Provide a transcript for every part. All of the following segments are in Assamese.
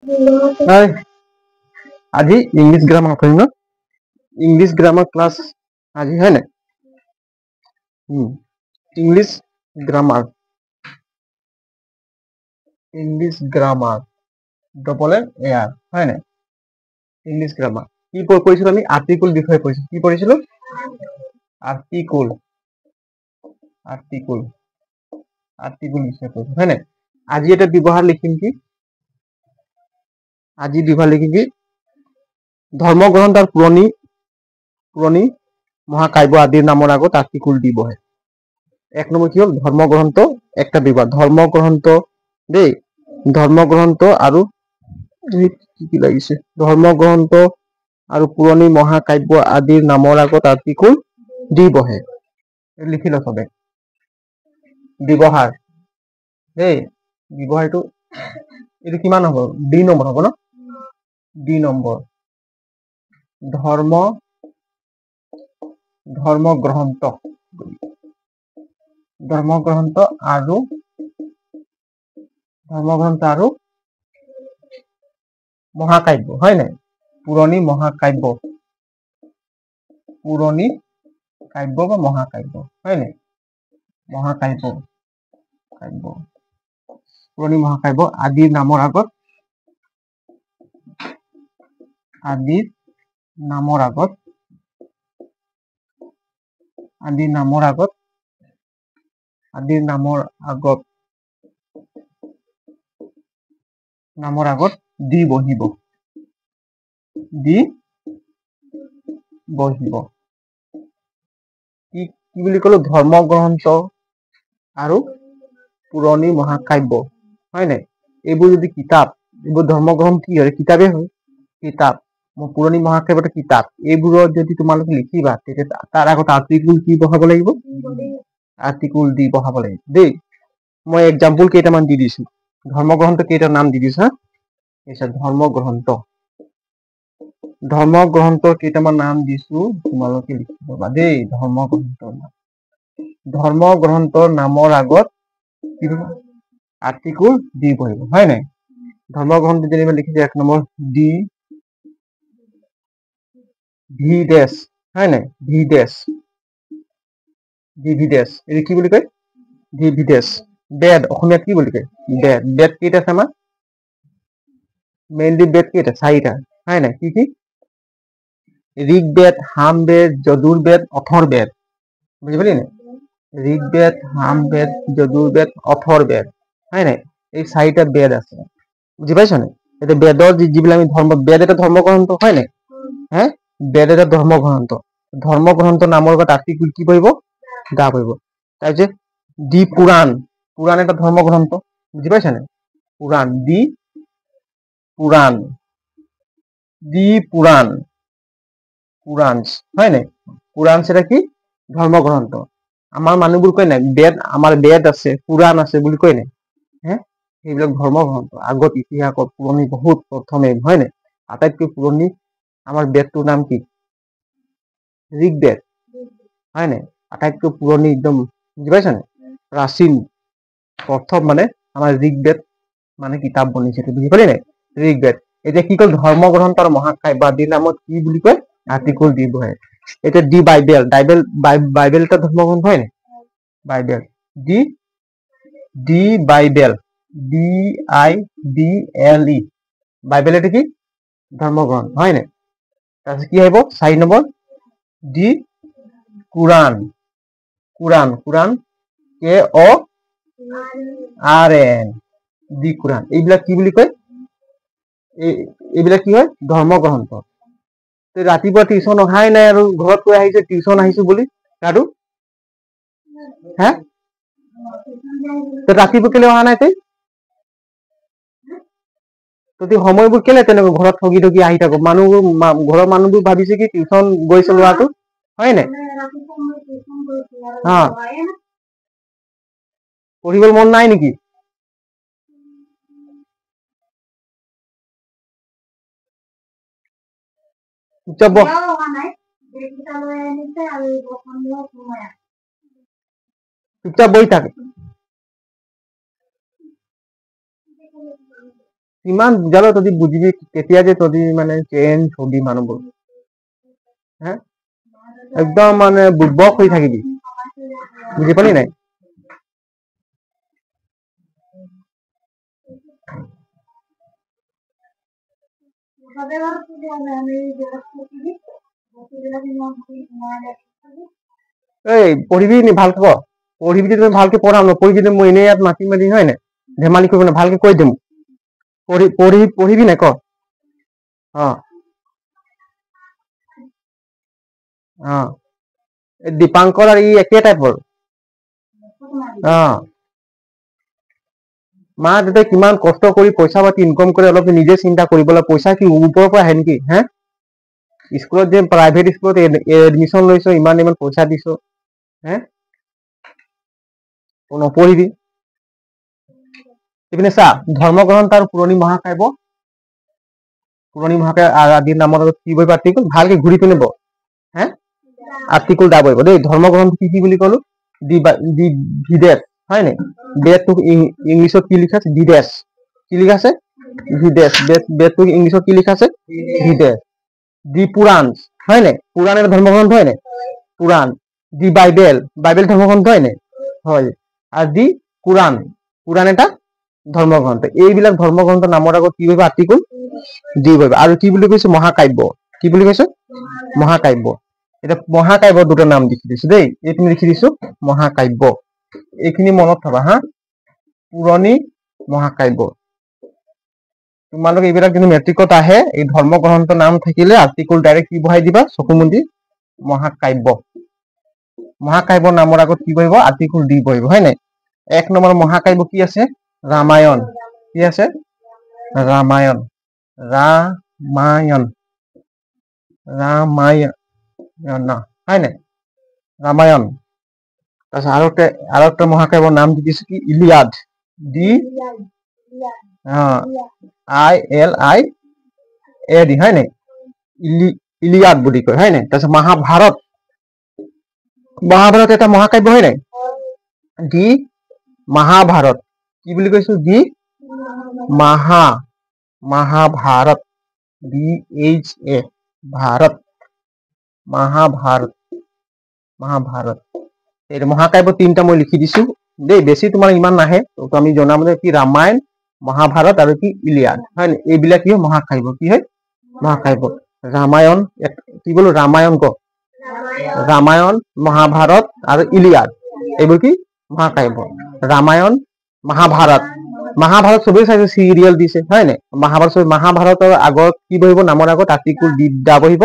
Hai, আজি ইংলিশ গ্রামার করি না ইংলিশ গ্রামার ক্লাস আজি হয় না ইংলিশ গ্রামার ডবল এয়ার হয় না ইংলিশ গ্রামার কি পড়িছিলো আমি আর্টিকুল বিষয়ে পড়িছিলো কি পড়িছিলো আর্টিকুল আর্টিকুল আর্টিকুল বিষয়ে পড়িছিলো হয় না আজি এটা ব্যবহার লিখিম কি আজি ব্যবহার লিখিম কি ধর্মগ্রন্থ আর পুরনী পুরনী মহাকাব্য আদির নামৰ আগত আৰ্টিকুল দি বহে এক নম্বৰ কি হল ধৰ্মগ্ৰন্থ একটা বিভাগ ধৰ্মগ্ৰন্থ দেই ধৰ্মগ্ৰন্থ আৰু কি লাগিছে ধৰ্মগ্ৰন্থ আৰু পুৰণি মহাকাব্য আদিৰ নামৰ আগত আৰ্টিকুল দি বহে লিখি ল সবে ব্যৱহাৰ দেই ব্যৱহাৰটো এইটো কিমান হ'ব ডি নম্বৰ হ'ব ন ডি নম্বৰ ধৰ্মগ্ৰন্থ আৰু মহাকাব্য হয় নাই পুৰণি মহাকাব্য বা মহাকাব্য হয় নাই পুৰণি মহাকাব্য আদিৰ নামৰ আগত দি বহিব কি বুলি ক'লো ধৰ্মগ্ৰন্থ আৰু পুৰণি মহাকাব্য হয় নাই এইবোৰ যদি কিতাপ এইবোৰ ধৰ্মগ্ৰন্থ কি হয় কিতাপেই হয় কিতাপ পুৰণি মহাকাব্যটো কিতাপ এইবোৰত যদি তোমালোকে লিখিবা তেতিয়া তাৰ আগত আৰ্টিকুল কি বহাব লাগিব আৰ্টিকুল দি বহাব লাগিব দেই মই এক্সাম্পল কেইটামান দি দিছো ধৰ্মগ্ৰন্থ কেইটা নাম দি দিছো হা ধৰ্মগ্ৰন্থৰ কেইটামান নাম দিছো তোমালোকে লিখি ল'বা দেই ধৰ্মগ্ৰন্থৰ নামৰ আগত কি আৰ্টিকুল দি বহিব হয় নাই ধৰ্মগ্ৰন্থ যেনিবা লিখিছে এক নম্বৰ ডি ভি ডেছ হয় নাই ভি ডেছ এইটো কি বুলি কয় ভি ডেছ বেদ অসমীয়াত কি বুলি কয় বেদ কেইটা আছে আমাৰ মেইনলি বেদ কেইটা চাৰিটা হয় নাই কি ঋগ্বেদ সামবেদ যজুৰ্বেদ অথৰ্বেদ বুজি পালি নাই ঋগ্বেদ সামবেদ যজুৰ্বেদ অথৰ্বেদ হয় নাই এই চাৰিটা বেদ আছে বুজি পাইছ নাই এতিয়া বেদৰ যিবিলাক আমি বেদ এটা ধৰ্মগ্ৰন্থ হয় নাই হে বেদ এটা ধৰ্মগ্ৰন্থ নামৰ আগত আৰ্টিকুল কি পৰিব দা পৰিব তাৰপিছত দি পুৰাণ এটা ধৰ্মগ্ৰন্থ বুজি পাইছ নাই পুৰাণ হয় নাই পুৰাণ সেটা কি ধৰ্মগ্ৰন্থ আমাৰ মানুহবোৰ কয় নাই আমাৰ বেদ আছে পুৰাণ আছে বুলি কয় নাই হে সেইবিলাক ধৰ্মগ্ৰন্থ আগত ইতিহাসত পুৰণি বহুত প্ৰথমে হয় নাই আটাইতকৈ পুৰণি আমাৰ বেদটোৰ নাম কি ঋগ্বেদ হয় নাই আটাইতকৈ পুৰণি একদম বুজি পাইছ নাই প্ৰাচীন প্ৰথম মানে আমাৰ ঋগ্বেদ মানে কিতাপ বনিছে বুজি পালি নাই ঋগ্বেদ এতিয়া কি কল ধৰ্মগ্ৰন্থ আৰু মহাকাব্য আদিৰ নামত কি বুলি কয় আৰ্টিকুল দি বহে এতিয়া দি বাইবেল এটা ধৰ্মগ্ৰন্থ হয় নাই বাইবেল বাইবেল BIBLE বাইবেল এটা কি ধৰ্মগ্ৰন্থ হয় নাই তাৰপিছত কি আহিব 4 নম্বৰ দি কুৰাণ KORAN দি কুৰাণ এইবিলাক কি বুলি কয় এইবিলাক কি হয় ধৰ্মগ্ৰন্থ ৰাতিপুৱা টিউচন অহাই নাই আৰু ঘৰত কৈ আহিছে টিউচন আহিছো বুলি আৰু হে ৰাতিপুৱা কেলে অহা নাই তই সময়বোৰ কেলে তেনেকৈ ঘৰত ঠগি আহি থাকো ঘৰৰ মানুহবোৰ ভাবিছে কি টিউচন গৈছে ল'ৰাটো হয় নাই পঢ়িবলৈ মন নাই নেকি চুপচাপ বহি থাক কিমান বুজালো তহঁতি বুজিবি কেতিয়া যে তহঁতি মানে চেঞ্জ হবি মানুহবোৰ হে একদম মানে বুৰ্বক হৈ থাকিবি বুজি পালি নাই এই পঢ়িবি নি ভালকে ক পঢ়িবি তুমি ভালকে পঢ়াও নপঢ়িবি মই এনেই ইয়াত মাতি মাতি হয় নাই ধেমালি কৰিব নাই ভালকে কৈ দিম পঢ়িবি নাই ক অ অ দীপাংকৰ আৰু ই একে টাইপৰ অ মা দেউতাই কিমান কষ্ট কৰি পইচা পাতি ইনকম কৰে অলপ নিজে চিন্তা কৰিব লাগে পইচা কি ওপৰৰ পৰা আহে নেকি হে স্কুলত যে প্ৰাইভেট স্কুলত এডমিশ্যন লৈছো ইমান পইচা দিছো হে নপঢ়িবি ইপিনে চা ধৰ্মগ্ৰন্থ আৰু পুৰণি মহাকাব্য আদিৰ নামৰ আগত কি বহিব আৰ্টিকুল ভালকে ঘূৰি পিনে ব হে আৰ্টিকুল দা বহিব দেই ধৰ্মগ্ৰন্থ কি বুলি ক'লো দি ভিদেশ হয় নাই বেদটোক ইংলিছত কি লিখা আছে ভিদেশ কি লিখা আছে ভিদেশ বেদটোক ইংলিছত কি লিখা আছে ভিদেশ দি পুৰাণ হয় নাই পুৰাণ এটা ধৰ্মগ্ৰন্থ হয় নাই পুৰাণ দি বাইবেল ধৰ্মগ্ৰন্থ হয় নাই হয় আৰু দি কোৰাণ এটা ধৰ্মগ্ৰন্থ এইবিলাক ধৰ্মগ্ৰন্থ নামৰ আগত কি বহিব আৰ্টিকুল দি বহিব আৰু কি বুলি কৈছো মহাকাব্য কি বুলি কৈছো মহাকাব্য এতিয়া মহাকাব্যৰ দুটা নাম লিখি দিছো দেই এইখিনি লিখি দিছো মহাকাব্য এইখিনি মনত থবা হা পুৰণি মহাকাব্য তোমালোকে এইবিলাক যদি মেট্ৰিকত আহে এই ধৰ্মগ্ৰন্থ নাম থাকিলে আৰ্টিকুল ডাইৰেক্ট কি বহাই দিবা চকুমুদি মহাকাব্য নামৰ আগত কি বহিব আৰ্টিকুল দি বহিব হয় নাই এক নম্বৰ মহাকাব্য কি আছে ৰামায়ণ কি আছে ৰামায়ণ ৰামায়ণ হয় নাই ৰামায়ণ তাৰপিছত আৰু একটা মহাকাব্যৰ নাম দি দিছো কি ইলিয়াড দি ILIAD হয় নাই ইলিয়াড বুলি কয় হয় নাই তাৰপিছত মহাভাৰত এটা মহাকাব্য হয় নাই দি মহাভাৰত কি বুলি কৈছো দি মহাভাৰত DHA ভাৰত মহাভাৰত এই মহাকাব্য তিনটা মই লিখি দিছো দেই বেছি তোমাৰ ইমান নাহে আমি জনামতে কি ৰামায়ণ মহাভাৰত আৰু কি ইলিয়াড হয় নাই এইবিলাক কি মহাকাব্য কি হয় মহাকাব্য ৰামায়ণ কি বলো ৰামায়ণ ক ৰামায়ণ মহাভাৰত আৰু ইলিয়াড এইবোৰ কি মহাকাব্য ৰামায়ণ মহাভাৰত চবেই চাইছে চিৰিয়েল দিছে হয় নাই মহাভাৰতৰ আগত কি বহিব নামৰ আগত আৰ্টিকুল দা বহিব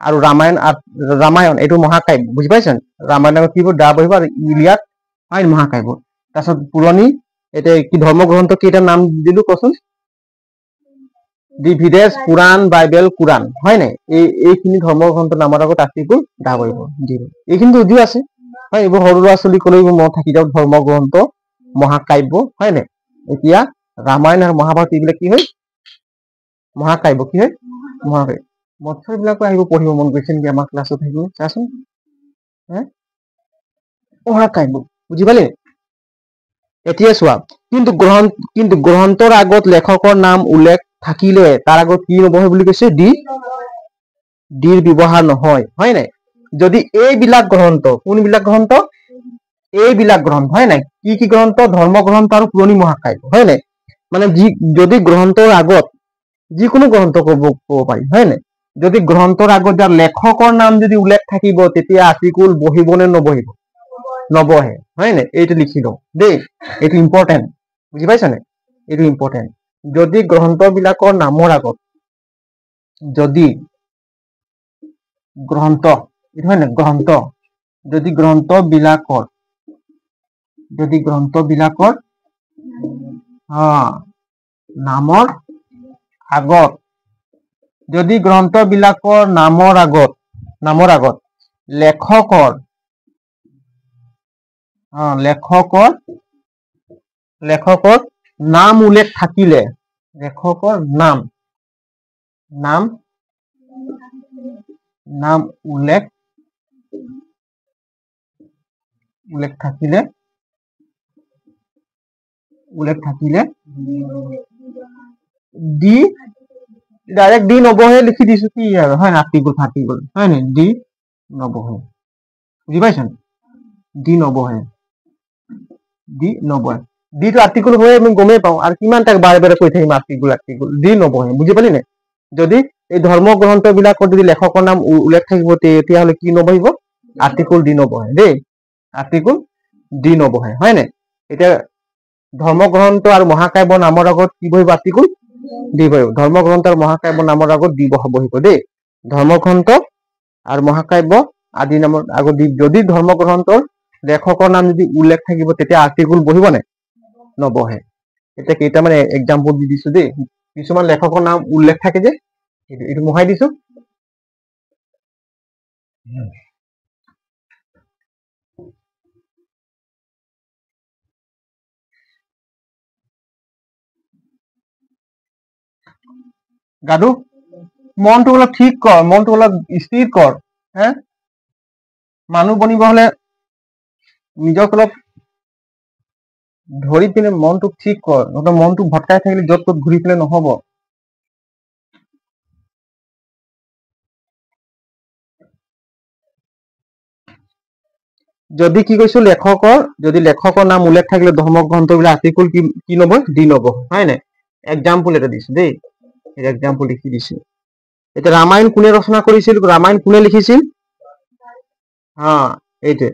আৰু ৰামায়ণ এইটো মহাকাব্য বুজি পাইছে ৰামায়ণৰ কি দা বহিব আৰু ইলিয়াড হয় মহাকাব্য তাৰপিছত পুৰণি এতিয়া কি ধৰ্মগ্ৰন্থ কেইটা নাম দিলো কচোন দি ভিদেশ পুৰাণ বাইবেল কোৰাণ হয় নাই এইখিনি ধৰ্মগ্ৰন্থ নামৰ আগত আৰ্টিকুল দা বহিব এইখিনি উজু আছে হয় এইবোৰ সৰু ল'ৰা ছোৱালী কলেও মনত থাকি যাওক ধৰ্মগ্ৰন্থ মহাকাব্য হয় নাই এতিয়া ৰামায়ণ আৰু মহাভাৰত এইবিলাক কি হয় মহাকাব্য কি হয় মহাকাব্য মৎস্য বিলাকো আহিব পঢ়িব মন গৈছে নেকি আমাৰ ক্লাছত আহিব চাচোন মহাকাব্য বুজি পালি এতিয়া চোৱা কিন্তু গ্ৰন্থৰ আগত লেখকৰ নাম উল্লেখ থাকিলে তাৰ আগত কি নবহে বুলি কৈছে ডিৰ ব্যৱহাৰ নহয় হয় নাই যদি এইবিলাক গ্ৰন্থ কোনবিলাক গ্ৰন্থ এইবিলাক গ্ৰন্থ হয় নাই কি গ্ৰন্থ ধৰ্মগ্ৰন্থ আৰু পুৰণি মহাকাব্য হয় নাই মানে যদি গ্ৰন্থৰ আগত যিকোনো গ্ৰন্থ ক'ব পাৰি হয় নাই যদি গ্ৰন্থৰ আগত যাৰ লেখকৰ নাম যদি উল্লেখ থাকিব তেতিয়া আৰ্টিকুল বহিব নে নবহে হয় নাই এইটো লিখি লওঁ দেই এইটো ইম্পৰ্টেণ্ট বুজি পাইছা নে এইটো ইম্পৰ্টেণ্ট যদি গ্ৰন্থবিলাকৰ নামৰ আগত যদি গ্ৰন্থ এইটো হয় নাই গ্ৰন্থ যদি গ্ৰন্থবিলাকৰ নামৰ আগত যদি গ্ৰন্থবিলাকৰ নামৰ আগত লেখকৰ নাম উল্লেখ থাকিলে নাম উল্লেখ থাকিলে ডি ডাইৰেক্ট ডি নবহে লিখি দিছো কি আৰু হয় না আৰ্টিকুল থাকি গ'ল হয় নে ডি নবহে বুজি পাইছা ডি নবহে ডি টো আৰ্টিকুল হৈ আমি গমেই পাওঁ আৰু কিমান তাক বাৰে বাৰে কৈ থাকিম আৰ্টিকুল ডি নবহে বুজি পালি নে যদি এই ধৰ্ম গ্ৰন্থ বিলাকত যদি লেখকৰ নাম উল্লেখ থাকিব তেতিয়াহ'লে কি নবহিব আৰ্টিকুল ডি নবহে দেই আৰ্টিকুল ডি নবহে হয় নে এতিয়া ধৰ্মগ্ৰন্থ আৰু মহাকাব্য নামৰ আগত কি বহিব আৰ্টিকুল ডি বহিব ধৰ্মগ্ৰন্থ আৰু মহাকাব্য নামৰ আগত ডি বহিব দেই ধৰ্মগ্ৰন্থ আৰু মহাকাব্য আদি নামৰ আগত যদি ধৰ্মগ্ৰন্থৰ লেখকৰ নাম যদি উল্লেখ থাকিব তেতিয়া আৰ্টিকুল বহিব নে নবহে এতিয়া কেইটামান এক্সাম্পল দি দিছো দেই কিছুমান লেখকৰ নাম উল্লেখ থাকে যে এইটো মোহাই দিছো গাদু মনটো অলপ ঠিক কৰ মনটো অলপ স্থিৰ কৰ হে মানুহ বনিব হলে নিজক অলপ ধৰি পিনে মনটো ঠিক কৰ নহলে মনটো ভটকাই থাকিলে য'ত ত'ত ঘূৰি পেলাই নহব যদি কি কৈছো লেখকৰ নাম উল্লেখ থাকিলে ধৰ্মগ্ৰন্থবিলাক আৰ্টিকুল কি নবহে ডি নবহে হয় নাই এক্সাম্পল এটা দিছো দেই এক্সাম্পল লিখি দিছো এতিয়া ৰামায়ণ কোনে ৰচনা কৰিছিল ৰামায়ণ কোনে লিখিছিল হা এইটোৱে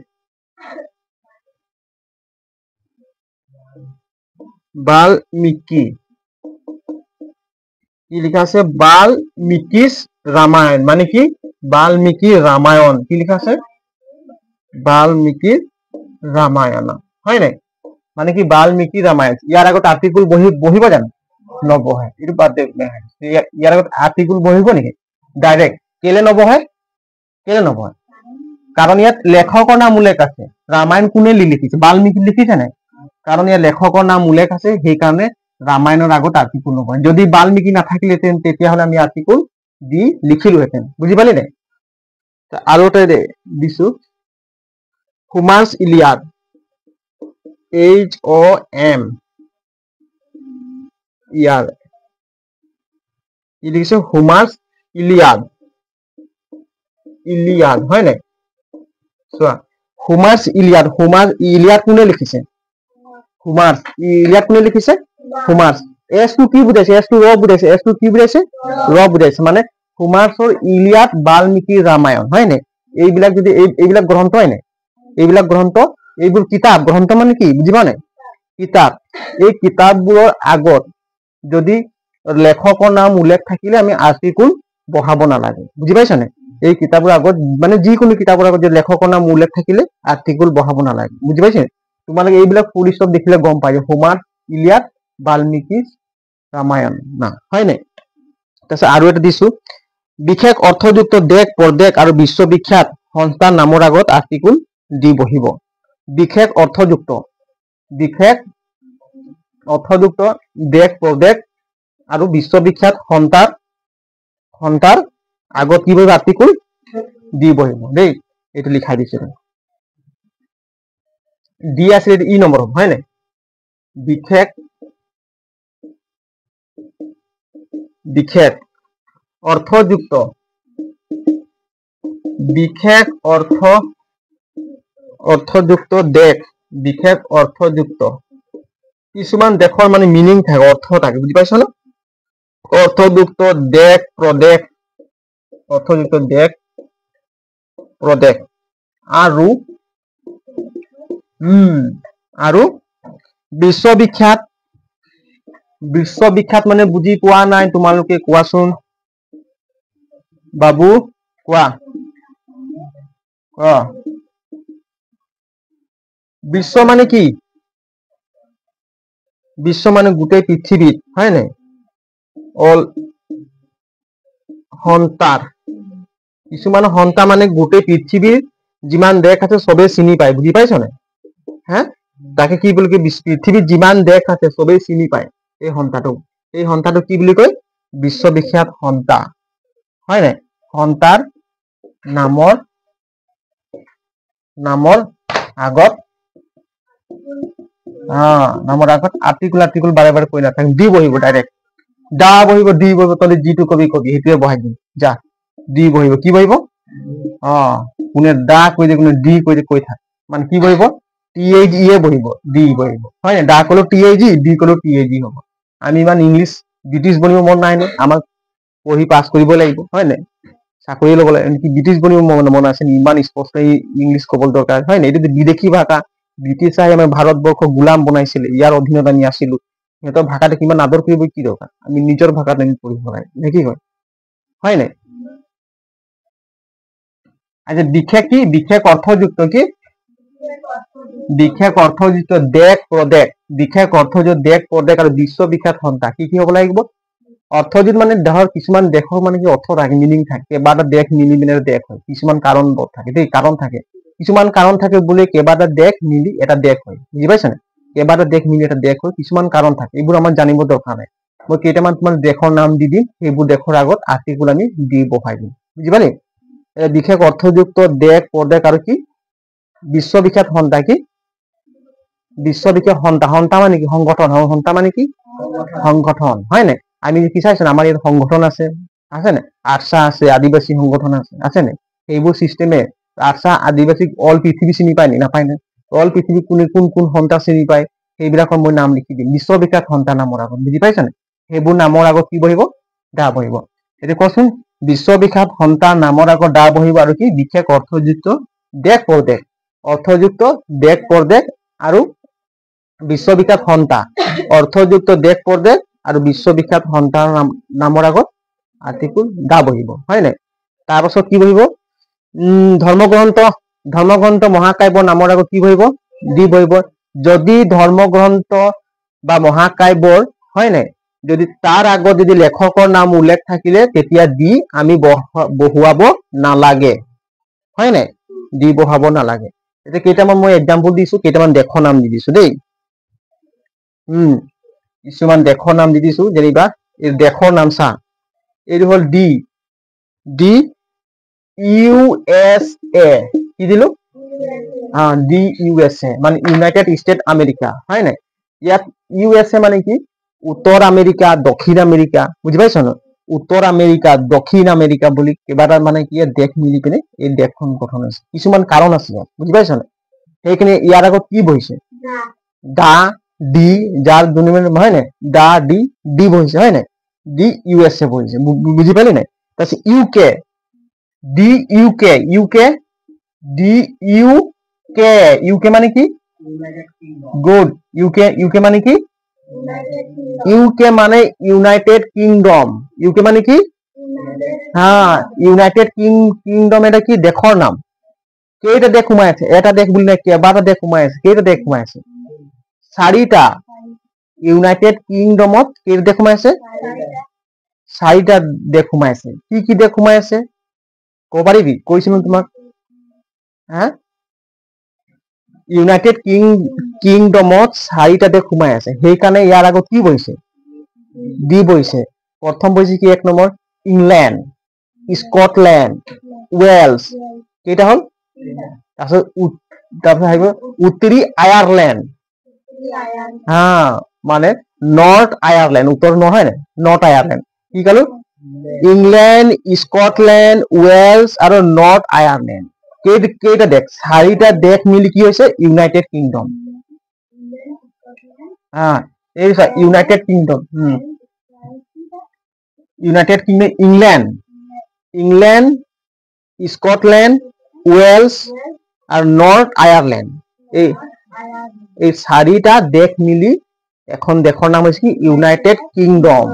বাল্মীকি কি লিখা আছে বাল্মীকিছ ৰামায়ণ মানে কি বাল্মীকি ৰামায়ণ কি লিখা আছে বাল্মীকি ৰামায়ণ হয় নাই মানে কি বাল্মীকি ৰামায়ণ ইয়াৰ আগত আৰ্টিকুল বহিব জানো নবহে এইটো বাদ দে ইয়াৰ আগত আৰ্টিকুল বহিব নেকি ডাইৰেক্ট কেলে নবহে কাৰণ ইয়াত লেখকৰ নাম উল্লেখ আছে ৰামায়ণ কোনে লিখিছে বাল্মীকি লিখিছে নাই কাৰণ ইয়াত লেখকৰ নাম উল্লেখ আছে সেইকাৰণে ৰামায়ণৰ আগত আৰ্টিকুল নবহে যদি বাল্মীকি নাথাকিলেহেঁতেন তেতিয়াহ'লে আমি আৰ্টিকুল দি লিখিলোহেঁতেন বুজি পালি নাই আৰু এটা দিছো হোমাৰ্ছ ইলিয়াড HOM ইয়াৰ কি লিখিছে হোমাৰ্ছ ইলিয়াড হয় নাই চোৱা হোমাৰ্ছ ইলিয়াড কোনে লিখিছে হোমাৰ্ছ ইলিয়াড কোনে লিখিছে হোমাৰ্ছ এছ টো কি বুজাইছে এছ টো ৰ বুজাইছে মানে হোমাৰ্ছৰ ইলিয়াড বাল্মীকি ৰামায়ণ হয় নাই এইবিলাক যদি এইবিলাক গ্ৰন্থ হয় নাই এইবিলাক গ্ৰন্থ এইবোৰ কিতাপ গ্ৰন্থ মানে কি বুজিবা নাই কিতাপ এই কিতাপবোৰৰ আগত যদি লেখকৰ নাম উল্লেখ থাকিলে আমি আৰ্টিকুল বহাব নালাগে বুজি পাইছা নাই এই কিতাপৰ আগত মানে যিকোনো কিতাপৰ আগত যদি লেখকৰ নাম উল্লেখ থাকিলে আৰ্টিকুল বহাব নালাগে বুজি পাইছে তোমালোকে এইবিলাক ফুল ষ্টপ দেখিলে গম পাই যে হোমাৰ্ছ ইলিয়াড বাল্মীকি ৰামায়ণ না হয় নাই তাৰপিছত আৰু এটা দিছো বিশেষ অৰ্থযুক্ত দেশ প্ৰদেশ আৰু বিশ্ববিখ্যাত সংস্থাৰ নামৰ আগত আৰ্টিকুল দি বহিব বিশেষ অৰ্থযুক্ত দেশ প্ৰদেশ আৰু বিশ্ববিখ্যাত সন্তাৰ আগত কি বহিব আৰ্টিকুল দি বহিব দেই এইটো লিখাই দিছে ডি আছে ই নম্বৰ হ'ব হয় নাই বিশেষ অৰ্থযুক্ত দেশ বিশেষ অৰ্থযুক্ত কিছুমান দেশৰ মানে মিনিং থাকে অৰ্থ থাকে বুজি পাইছ না অৰ্থযুক্ত দেশ প্ৰদেশ আৰু বিশ্ববিখ্যাত মানে বুজি পোৱা নাই তোমালোকে কোৱাচোন বাবু কোৱা বিশ্ব মানে কি বিশ্ব মানে গোটেই পৃথিৱীত হয় নাই অল সন্তাৰ কিছুমান সন্তা মানে গোটেই পৃথিৱীৰ যিমান দেশ আছে চবেই চিনি পায় বুজি পাইছ নাই হা তাকে কি বুলি কয় পৃথিৱীত যিমান দেশ আছে চবেই চিনি পায় এই সন্তাটোক কি বুলি কয় বিশ্ববিখ্যাত সন্তা হয় নাই সন্তাৰ নামৰ আগত আৰ্টিকুল বাৰে বাৰে কৈ নাথাকিম দি বহিব ডাইৰেক্ট দা বহিব দি বহিব তলে যিটো কবি সেইটোৱে বহাই দিম যা দি বহিব কি বহিব কোনে দা কৈ দিয়ে কোনে দি কৈ দিয়ে কৈ থাক মানে কি বহিব TH এ বহিব দি বহিব হয় নাই দা কলো TH দি কলো TH হ'ব আমি ইমান ইংলিছ ব্ৰিটিছ বনিব মন নাই নে আমাক পঢ়ি পাছ কৰিব লাগিব হয় নাই চাকৰি ল'ব লাগে এনকি ব্ৰিটিছ বনিব মন আছে ইমান স্পষ্ট ইংলিছ ক'ব দৰকাৰ হয় নাই এইটো বিদেশী ভাষা ব্ৰিটিছ আহি আমাৰ ভাৰতবৰ্ষ গোলাম বনাইছিলে ইয়াৰ অধীনত আমি আছিলো সিহঁতৰ ভাষাটো কিমান আদৰ কৰিব কি দৰকাৰ আমি নিজৰ ভাষাত আমি পঢ়িব লাগে নে কি কয় হয় নাই আচ্ছা বিশেষ কি বিশেষ অৰ্থযুক্ত কি বিশেষ অৰ্থযুক্ত দেশ প্ৰদেশ বিশেষ অৰ্থযুক্ত দেশ প্ৰদেশ আৰু বিশ্ববিখ্যাত সন্তা কি হ'ব লাগিব অৰ্থযুক্ত মানে ধৰ কিছুমান দেশৰ মানে কি অৰ্থ থাকে মিনিং থাকে কেইবাটা দেশ মিলি মিলি দেশ হয় কিছুমান কাৰণ থাকে দেই কাৰণ থাকে কিছুমান কাৰণ থাকে বুলি কেইবাটা দেশ মিলি এটা দেশ হয় বুজি পাইছা নে কেইবাটা দেশ মিলি এটা দেশ হয় কিছুমান কাৰণ থাকে এইবোৰ আমাৰ জানিব দৰকাৰ নাই মই কেইটামান তোমাৰ দেশৰ নাম দি দিম সেইবোৰ দেশৰ আগত আৰ্টিকুল আমি দি বহাই দিম বুজি পালি বিশেষ অৰ্থযুক্ত দেশ প্ৰদেশ আৰু কি বিশ্ববিখ্যাত সন্তা কি বিশ্ববিখ্যাত সন্তা মানে কি সংগঠন সন্তা মানে কি সংগঠন হয় নাই আমি কি চাইছো আমাৰ ইয়াত সংগঠন আছে নাই আৰ্চা আছে আদিবাসী সংগঠন আছে নাই সেইবোৰ চিষ্টেমে আৰ্চা আদিবাসী অল পৃথিৱী চিনি পায় নি নাপায় নে অল পৃথিৱী কোনে কোন সন্তা চিনি পায় সেইবিলাকৰ মই নাম লিখি দিম বিশ্ববিখ্যাত সন্তা নামৰ আগত বুজি পাইছা নে সেইবোৰ নামৰ আগত কি বহিব দা বহিব এতিয়া কচোন বিশ্ববিখ্যাত সন্তা নামৰ আগত দা বহিব আৰু কি বিশেষ অৰ্থযুক্ত দেশ প্ৰদেশ অৰ্থযুক্ত দেশ প্ৰদেশ আৰু বিশ্ববিখ্যাত সন্তা অৰ্থযুক্ত দেশ প্ৰদেশ আৰু বিশ্ববিখ্যাত সন্তাৰ নামৰ আগত আৰ্টিকুল দা বহিব হয় নাই তাৰপাছত কি বহিব ধৰ্মগ্ৰন্থ মহাকাব্য নামৰ আগত কি বহিব দি বহিব যদি ধৰ্মগ্ৰন্থ বা মহাকাব্যৰ হয় নাই যদি তাৰ আগত যদি লেখকৰ নাম উল্লেখ থাকিলে তেতিয়া দি আমি বহুৱাব নালাগে হয় নাই দি বহাব নালাগে এতিয়া কেইটামান মই এক্সাম্পল দিছো কেইটামান দেশৰ নাম দি দিছো দেই কিছুমান দেশৰ নাম দি দিছো যেনিবা এই দেশৰ নাম চা এইটো হ'ল ডি USA কি দিলো ডি USA মানে ইউনাইটেড ষ্টেট আমেৰিকা হয় নাই ইয়াত USA মানে কি উত্তৰ আমেৰিকা দক্ষিণ আমেৰিকা বুজি পাইছ ন উত্তৰ আমেৰিকা দক্ষিণ আমেৰিকা বুলি কেইবাটা মানে কি দেশ মিলি পিনে এই দেশখন গঠন হৈছে কিছুমান কাৰণ আছে বুজি পাইছ ন সেইখিনি ইয়াৰ আগত কি বহিছে দা ডি যাৰ হয় নাই দা ডি বহিছে হয় নাই ডি USA বহিছে বুজি পালি নাই তাৰপিছত ইউকে ডি ইউকে মানে কি গুড ইউকে মানে কি ইউকে মানে ইউনাইটেড কিংডম ইউকে মানে কি ইউনাইটেড কিংডম এটা কি দেশৰ নাম কেইটা দেশ সোমাই আছে এটা দেশ বুলি নাই কেইবাটা দেশ সোমাই আছে কেইটা দেশ সোমাই আছে চাৰিটা ইউনাইটেড কিংডমত কেইটা দেশ সোমাই আছে চাৰিটা দেশ সোমাই আছে কি দেশ সোমাই আছে ক'ব পাৰিবি কৈছিলো তোমাক ইউনাইটেড কিংডমত চাৰিটা দেশ সোমাই আছে সেইকাৰণে ইয়াৰ আগত কি বহিছে দি বহিছে প্ৰথম বহিছে কি এক নম্বৰ ইংলেণ্ড স্কটলেণ্ড ৱেলছ কেইটা হ'ল তাৰপিছত আহিব উত্তৰী আয়াৰলেণ্ড মানে নৰ্থ আয়াৰলেণ্ড উত্তৰ নহয় নে নৰ্থ আয়াৰলেণ্ড কি ক'লো ইংলেণ্ড স্কটলেণ্ড ৱেলছ আৰু নৰ্থ আয়াৰলেণ্ড কেইটা দেশ চাৰিটা দেশ মিলি কি হৈছে ইউনাইটেড কিংডম এই United Kingdom England Scotland Wales আৰু নৰ্থ আয়াৰলেণ্ড এই চাৰিটা দেশ মিলি এখন দেশৰ নাম হৈছে কি ইউনাইটেড কিংডম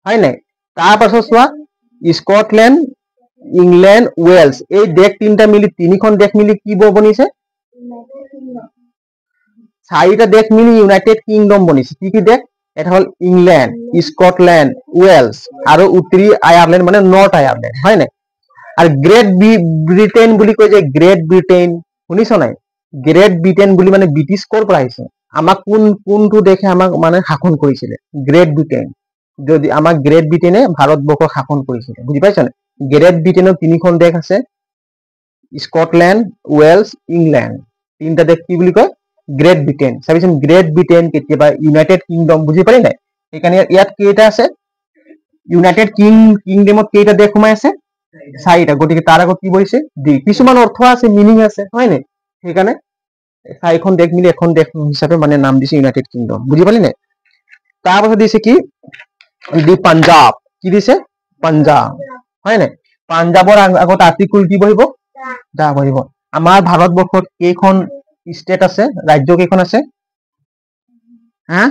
হয় নাই তাৰ পাছত চোৱা স্কটলেণ্ড ইংলেণ্ড ৱেলছ এই দেশ তিনিটা মিলি তিনিখন দেশ মিলি কি বনিছে চাৰিটা দেশ মিলি ইউনাইটেড কিংডম বনিছে কি দেশ এটা হ'ল ইংলেণ্ড স্কটলেণ্ড ৱেলছ আৰু উত্তৰী আয়াৰলেণ্ড মানে নৰ্থ আয়াৰলেণ্ড হয় নাই আৰু গ্ৰেট ব্ৰিটেইন বুলি কয় যে গ্ৰেট ব্ৰিটেইন শুনিছ নাই গ্ৰেট ব্ৰিটেইন বুলি মানে ব্ৰিটিছ ক'ৰ পৰা আহিছে আমাক কোনটো দেশে আমাক মানে শাসন কৰিছিলে গ্ৰেট ব্ৰিটেইন যদি আমাক গ্ৰেট ব্ৰিটেইনে ভাৰতবৰ্ষক শাসন কৰিছিলে বুজি পাইছ নাই গ্ৰেট ব্ৰিটেইনৰ তিনিখন দেশ আছে স্কটলেণ্ড ৱেলছ ইংলেণ্ড তিনিটা দেশ কি বুলি কয় গ্ৰেট ব্ৰিটেইন চাবিচোন গ্ৰেট ব্ৰিটেইন কেতিয়াবা ইউনাইটেড কিংডম বুজি পালি নাই সেইকাৰণে ইয়াত কেইটা আছে ইউনাইটেড কিংডমত কেইটা দেশ সোমাই আছে 4টা গতিকে তাৰ আগত কি বহিছে ডি কিছুমান অৰ্থ আছে মিনিং আছে হয় নাই সেইকাৰণে 4খন দেশ মিলি এখন দেশ হিচাপে মানে নাম দিছে ইউনাইটেড কিংডম বুজি পালি নাই তাৰপাছত দিছে কি দি পাঞ্জাব কি দিছে পাঞ্জাব হয় নাই পাঞ্জাবৰ আগত আৰ্টিকুল কি বহিব দা বহিব আমাৰ ভাৰতবৰ্ষত কেইখন স্টেট আছে ৰাজ্য কেইখন আছে হা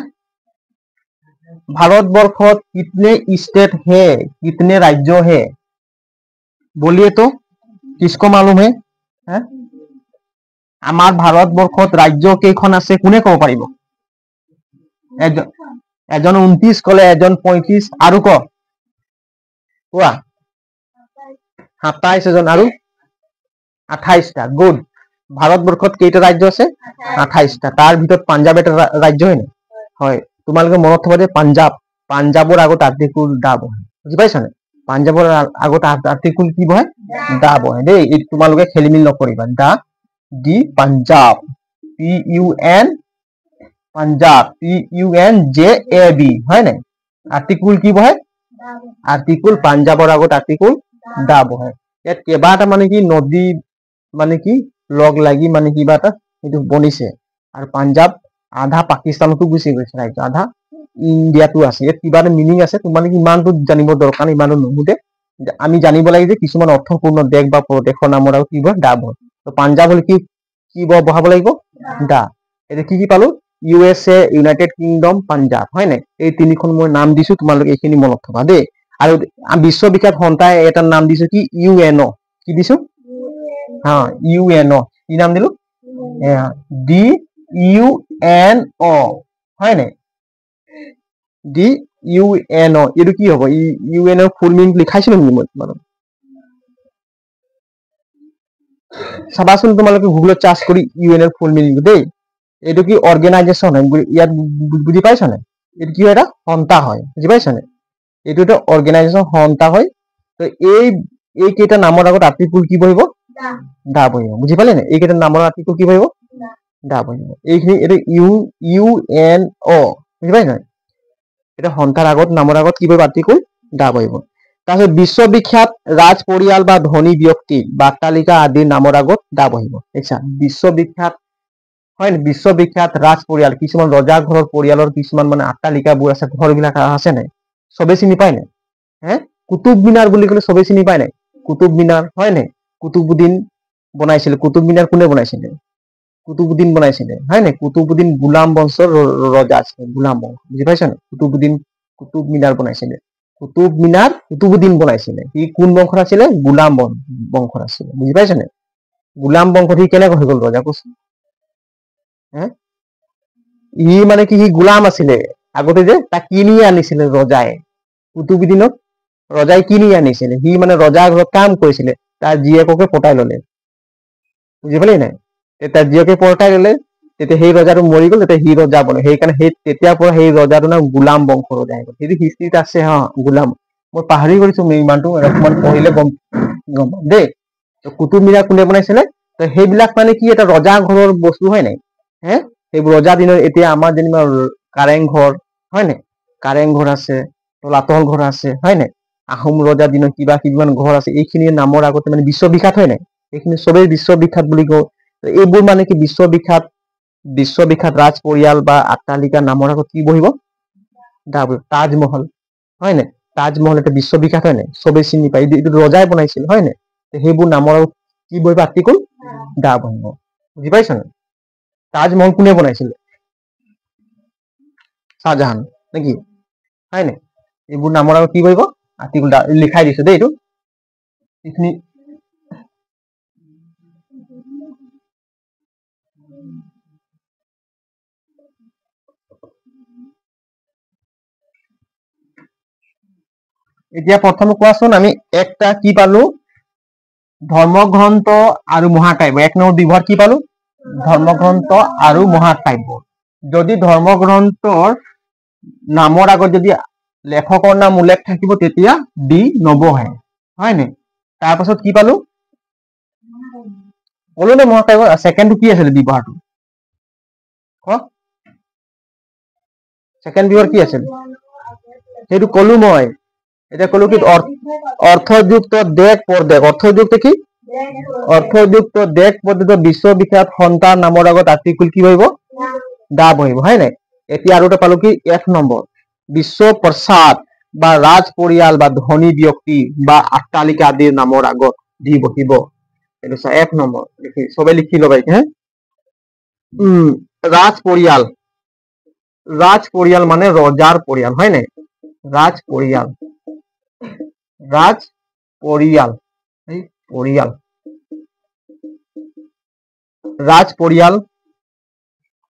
भारतवर्ष कितने स्टेट है कितने राज्य है बोलिए तो किसको मालूम है आमार भारतवर्ष राज्य केइखन আছে কোনে কব পাৰিব এজন 29 কলে এজন 35 আৰু ক কোৱা 27 এজন আৰু 28টা গুড ভাৰতবৰ্ষত কেইটা ৰাজ্য আছে 28টা তাৰ ভিতৰত পাঞ্জাব এটা ৰাজ্য হয় না হয় তোমালোকে মনত থবা যে পাঞ্জাবৰ আগত আৰ্টিকুল দা বহে বুজি পাইছা নে পাঞ্জাবৰ আগত আৰ্টিকুল কি বহে দা বহে দেই এই তোমালোকে খেলিমিল নকৰিবা দা ডি Punjab P U N Punjab P U N J A B হয় নে আৰ্টিকুল কি বহে আৰ্টিকুল পাঞ্জাবৰ আগত আৰ্টিকুল দা বহে ইয়াত কেইবাটা মানে কি নদী মানে কি লগ লাগি মানে কিবা এটা এইটো বনিছে আৰু পাঞ্জাব আধা পাকিস্তানতো গুচি গৈছে ৰাজ্য আধা ইন্ডিয়াটো আছে ইয়াত কিবা এটা মিনিং আছে তোমালোকে ইমানটো জানিব দৰকাৰ নাই ইমানো নুসুধে আমি জানিব লাগে যে কিছুমান অৰ্থপূৰ্ণ দেশ বা প্ৰদেশৰ নামৰ আৰু কি বহ দা বহ তো পাঞ্জাব হলে কি বহাব লাগিব দা এতিয়া কি পালো ইউ এছ এ ইউনাইটেড কিংডম পাঞ্জাব হয় নাই এই তিনিখন মই নাম দিছো তোমালোকে এইখিনি মনত থবা দেই আৰু বিশ্ববিখ্যাত সন্থাই এটাৰ নাম দিছো কি ইউ এন অ কি দিছো হা ইউ এন অ কি নাম দিলো ডি ইউ এন অ হয় নাই ডি ইউ এন অ এইটো কি হ'ব U N O full meaning লিখাইছিলো নেকি মই তোমালোক চাবাচোন তোমালোকে গুগলত চাৰ্চ কৰি U N O full meaning দেই এইটো কি অৰ্গেনাইজেশ্যন হয় ইয়াত বুজি পাইছা নে এইটো কি এটা সন্থা হয় বুজি পাইছা নে এইটো এটা অৰ্গেনাইজেশ্যন সন্থা হয় তো এই কেইটা নামৰ আগত আৰ্টিকুল কি বহিব দা বহিব বুজি পালে নে এই কেইটা নামৰ আৰ্টিকুল কি বহিব দা বহিব এইখিনি এইটো ইউ এন অ বুজি পাইছা এটা সন্থাৰ আগত নামৰ আগত কি বহিব আৰ্টিকুল দা বহিব তাৰপিছত বিশ্ববিখ্যাত ৰাজ পৰিয়াল বা ধনী ব্যক্তি বাৰ্তালিকা আদিৰ নামৰ আগত দা বহিব আচ্ছা বিশ্ববিখ্যাত হয় বিশ্ববিখ্যাত ৰাজ পৰিয়াল কিছুমান ৰজা ঘৰৰ পৰিয়ালৰ কিছুমান মানে আট্টালিকাবোৰ আছে ঘৰবিলাক আছে নাই চবে চিনি পায় নাই কুতুব মিনাৰ বুলি ক'লে চবে চিনি পায় নাই কুতুব মিনাৰ হয় নাই কুতুবুদ্দিন বনাইছিলে কুতুব মিনাৰ কোনে বনাইছিলে কুতুবুদ্দিন বনাইছিলে হয় নাই কুতুবুদ্দিন গোলাম বংশৰ ৰজা আছিলে গোলাম বংশ বুজি পাইছা নাই কুতুব মিনাৰ বনাইছিলে কুতুবুদ্দিন বনাইছিলে সি কোন বংশৰ আছিলে গোলাম বংশৰ আছিলে বুজি পাইছা নাই গোলাম বংশত সি কেনেকৈ হৈ গ'ল ৰজা কৈছে ই মানে কি সি গোলাম আছিলে আগতে যে তাক কিনি আনিছিলে ৰজাই কুতুবুদ্দিনক ৰজাই কিনি আনিছিলে সি মানে ৰজাৰ ঘৰত কাম কৰিছিলে তাৰ জীয়েককে পতাই ললে বুজি পালি নাই তাৰ জীয়েকে পতাই ললে তেতিয়া সেই ৰজাটো মৰি গ'ল তেতিয়া সি ৰজা বনে সেইকাৰণে সেই তেতিয়াৰ পৰা সেই ৰজাটোৰ নাম গোলাম বংশ ৰজা হৈ গ'ল সেইটো হিষ্ট্ৰীত আছে হা গোলাম মই পাহৰি গৈছো ইমানটো অকমান পঢ়িলে গম দেই কুতুব মিনাৰ কোনে বনাইছিলে তো সেইবিলাক মানে কি এটা ৰজা ঘৰৰ বস্তু হয় নাই সেইবোৰ ৰজা দিনৰ এতিয়া আমাৰ যেনিবা কাৰেং ঘৰ হয় নাই কাৰেং ঘৰ আছে তলাতল ঘৰ আছে হয় নাই আহোম ৰজা দিনৰ কিবা কিমান ঘৰ আছে এইখিনি নামৰ আগতে মানে বিশ্ববিখ্যাত হয় নাই এইখিনি চবেই বিশ্ববিখ্যাত বুলি কওঁ এইবোৰ মানে কি বিশ্ববিখ্যাত ৰাজ পৰিয়াল বা আট্টালিকা নামৰ আগত কি বহিব তাজমহল হয় নাই তাজমহল এটা বিশ্ববিখ্যাত হয় নাই চবেই চিনি পায় এইটো ৰজাই বনাইছিল হয় নাই সেইবোৰ নামৰ আগত কি বহিব আৰ্টিকুল দা বহিব বুজি পাইছা নাই তাজমহল কোনে বনাইছিলে শাহজাহান নেকি হয় নাই এইবোৰ নামৰ আগত কি বহিব আৰ্টিকুল দা লিখাই দিছো দেই এইটো এইখিনি এতিয়া প্ৰথমে কোৱাচোন আমি একটা কি পালো ধৰ্মগ্ৰন্থ আৰু মহাকাব্য এক নম্বৰ বিভাগ কি পালো ধৰ্মগ্ৰন্থ আৰু মহাকাব্য যদি ধৰ্মগ্ৰন্থৰ নামৰ আগত যদি লেখকৰ নাম উল্লেখ থাকিব তেতিয়া ডি নবহে হয় নাই তাৰপাছত কি পালো ক'লো নে মহাকাব্য ছেকেণ্ডটো কি আছিলে বিভাগটো ছেকেণ্ড বিভাগ কি আছিল সেইটো ক'লো মই এটা কলো কি অর্থযুক্ত দেশ পৰদেশ অৰ্থযুক্ত কি অৰ্থযুক্ত দেশ পদ্ধতি বিশ্ববিখ্যাত সন্তান নামৰ আগত আৰ্টিকুল কি বহিব দা বহিব হয় নাই এতিয়া আৰু এটা পালো কি এফ নম্বৰ বিশ্ব প্ৰসাদ বা ৰাজ পৰিয়াল বা ধনী ব্যক্তি বা অট্টালিকা আদিৰ নামৰ আগত দি বহিব এইটো এফ নম্বৰ সবে লিখি ল'বা হে ৰাজ পৰিয়াল মানে ৰজাৰ পৰিয়াল হয় নাই ৰাজ পৰিয়াল ৰাজ পৰিয়াল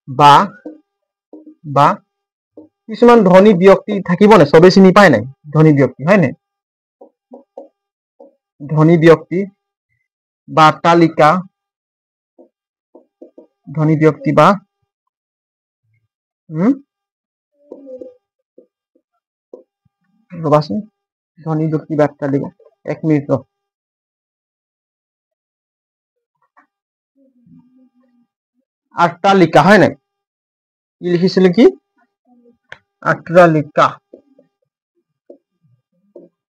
বা বা কিছুমান ধনী ব্যক্তি থাকিব নাই সবে চিনি পায় নাই ধনী ব্যক্তি হয় নাই ধনী ব্যক্তি বা অট্টালিকা ধনী ব্যক্তি বা ৰবাচোন ধনী ব্যক্তি বা অট্টালিকা এক মিনিট অট্টালিকা হয় নাই কি লিখিছিল কি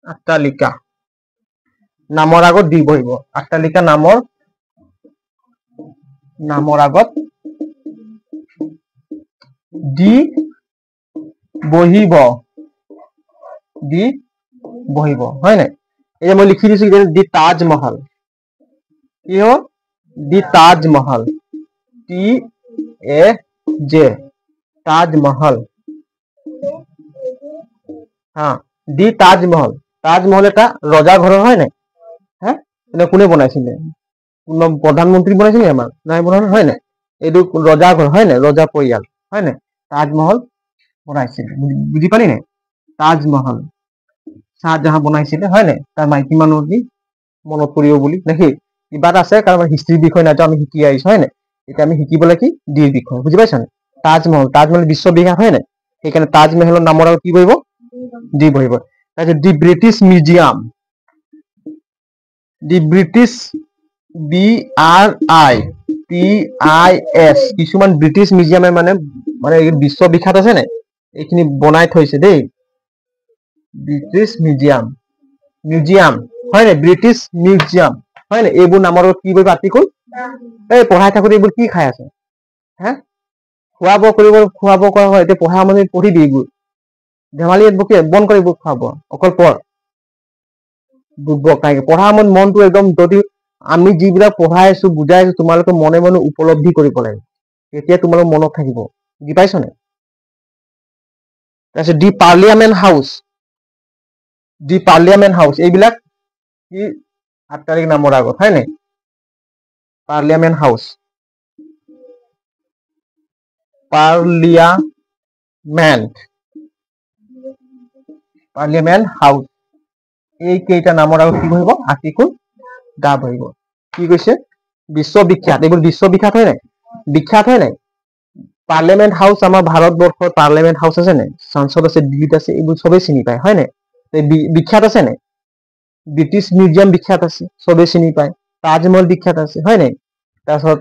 অট্টালিকা নামৰ আগত দি বহিব অট্টালিকা নামৰ আগত দি বহিব হয় নাই এই মই লিখি দিছো দি তাজমহল কি হল the Taj Mahal T A J Taj Mahal the Taj Mahal এটা ৰজা ঘৰৰ হয় নাই হা কোনে বনাইছিলে প্ৰধানমন্ত্ৰী বনাইছিলে আমাৰ নাই বনোৱা হয় নাই এইটো ৰজা ঘৰ হয় নাই ৰজা পৰিয়াল হয় নাই তাজমহল বনাইছিলে বুজি পালি নাই তাজমহল শাহজাহান বনাইছিলে হয় নাই তাৰ মাইকী মানুহ কি মনত পৰিব বুলি দেখি কিবা এটা আছে কাৰণ হিষ্ট্ৰীৰ বিষয় নাযাওঁ আমি শিকি আহিছো হয় নাই এতিয়া আমি শিকিবলৈ কি ডিৰ বিষয় বুজি পাইছা নাই তাজমহল বিশ্ববিখ্যাত হয় নাই সেইকাৰণে তাজমহলৰ নামৰ আগত কি বহিব দি বহিব তাৰপিছত দি ব্ৰিটিছ মিউজিয়াম দি ব্ৰিটিছ BRITIS কিছুমান ব্ৰিটিছ মিউজিয়ামে মানে বিশ্ববিখ্যাত আছে নাই এইখিনি বনাই থৈছে দেই ব্ৰিটিছ মিউজিয়াম হয় নাই ব্ৰিটিছ মিউজিয়াম হয় নাই এইবোৰ নামৰ কি কৰিব আৰ্টিকুল এই পঢ়াই থাকোতে এইবোৰ কি খাই আছে হে খোৱা বোৱা কৰা হয় এতিয়া পঢ়া মানে পঢ়িবি এইবোৰ ধেমালি বন্ধ কৰিব খোৱা বোৱা অকল পঢ় পঢ়া মনটো একদম যদি আমি যিবিলাক পঢ়াই আছো বুজাই আছো তোমালোকে মনে মনে উপলব্ধি কৰিব লাগে তেতিয়া তোমালোকৰ মনত থাকিব বুজি পাইছ নাই তাৰপিছত দি পাৰ্লিয়ামেণ্ট হাউচ এইবিলাক কি 8 তাৰিখ নামৰ আগত হয় নাই পাৰ্লিয়ামেণ্ট হাউচ হাউচ এই কেইটা নামৰ আগত কি বহিব আৰ্টিকুল দা বহিব কি কৈছে বিশ্ববিখ্যাত এইবোৰ বিশ্ববিখ্যাত হয় নাই বিখ্যাত হয় নাই পাৰ্লিয়ামেণ্ট হাউচ আমাৰ ভাৰতবৰ্ষৰ পাৰ্লিয়ামেণ্ট হাউচ আছে নাই সংসদ আছে দিল্লীত আছে এইবোৰ সবেই চিনি পায় হয় নাই বিখ্যাত আছে নাই ব্ৰিটিছ মিউজিয়াম বিখ্যাত আছে সবেই চিনি পায় তাজমহল বিখ্যাত আছে হয় নাই তাৰপিছত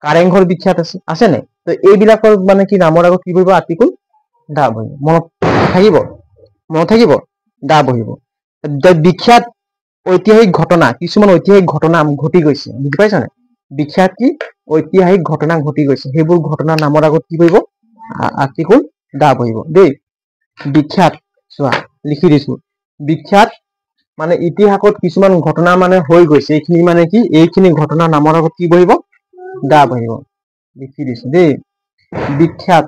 কাৰেংঘৰ বিখ্যাত আছে নাই তো এইবিলাকৰ মানে কি নামৰ আগত কি বহিব আৰ্টিকুল দা বহিব মনত থাকিব দা বহিব বিখ্যাত ঐতিহাসিক ঘটনা কিছুমান ঐতিহাসিক ঘটনা ঘটি গৈছে বুজি পাইছা নাই বিখ্যাত কি ঐতিহাসিক ঘটনা ঘটি গৈছে সেইবোৰ ঘটনাৰ নামৰ আগত কি বহিব আৰ্টিকুল দা বহিব দেই বিখ্যাত চোৱা লিখি দিছো বিখ্যাত মানে ইতিহাসত কিছুমান ঘটনা মানে হৈ গৈছে এইখিনি মানে কি এইখিনি ঘটনাৰ নামৰ আগত কি বহিব দা বহিব লিখি দিছো দেই বিখ্যাত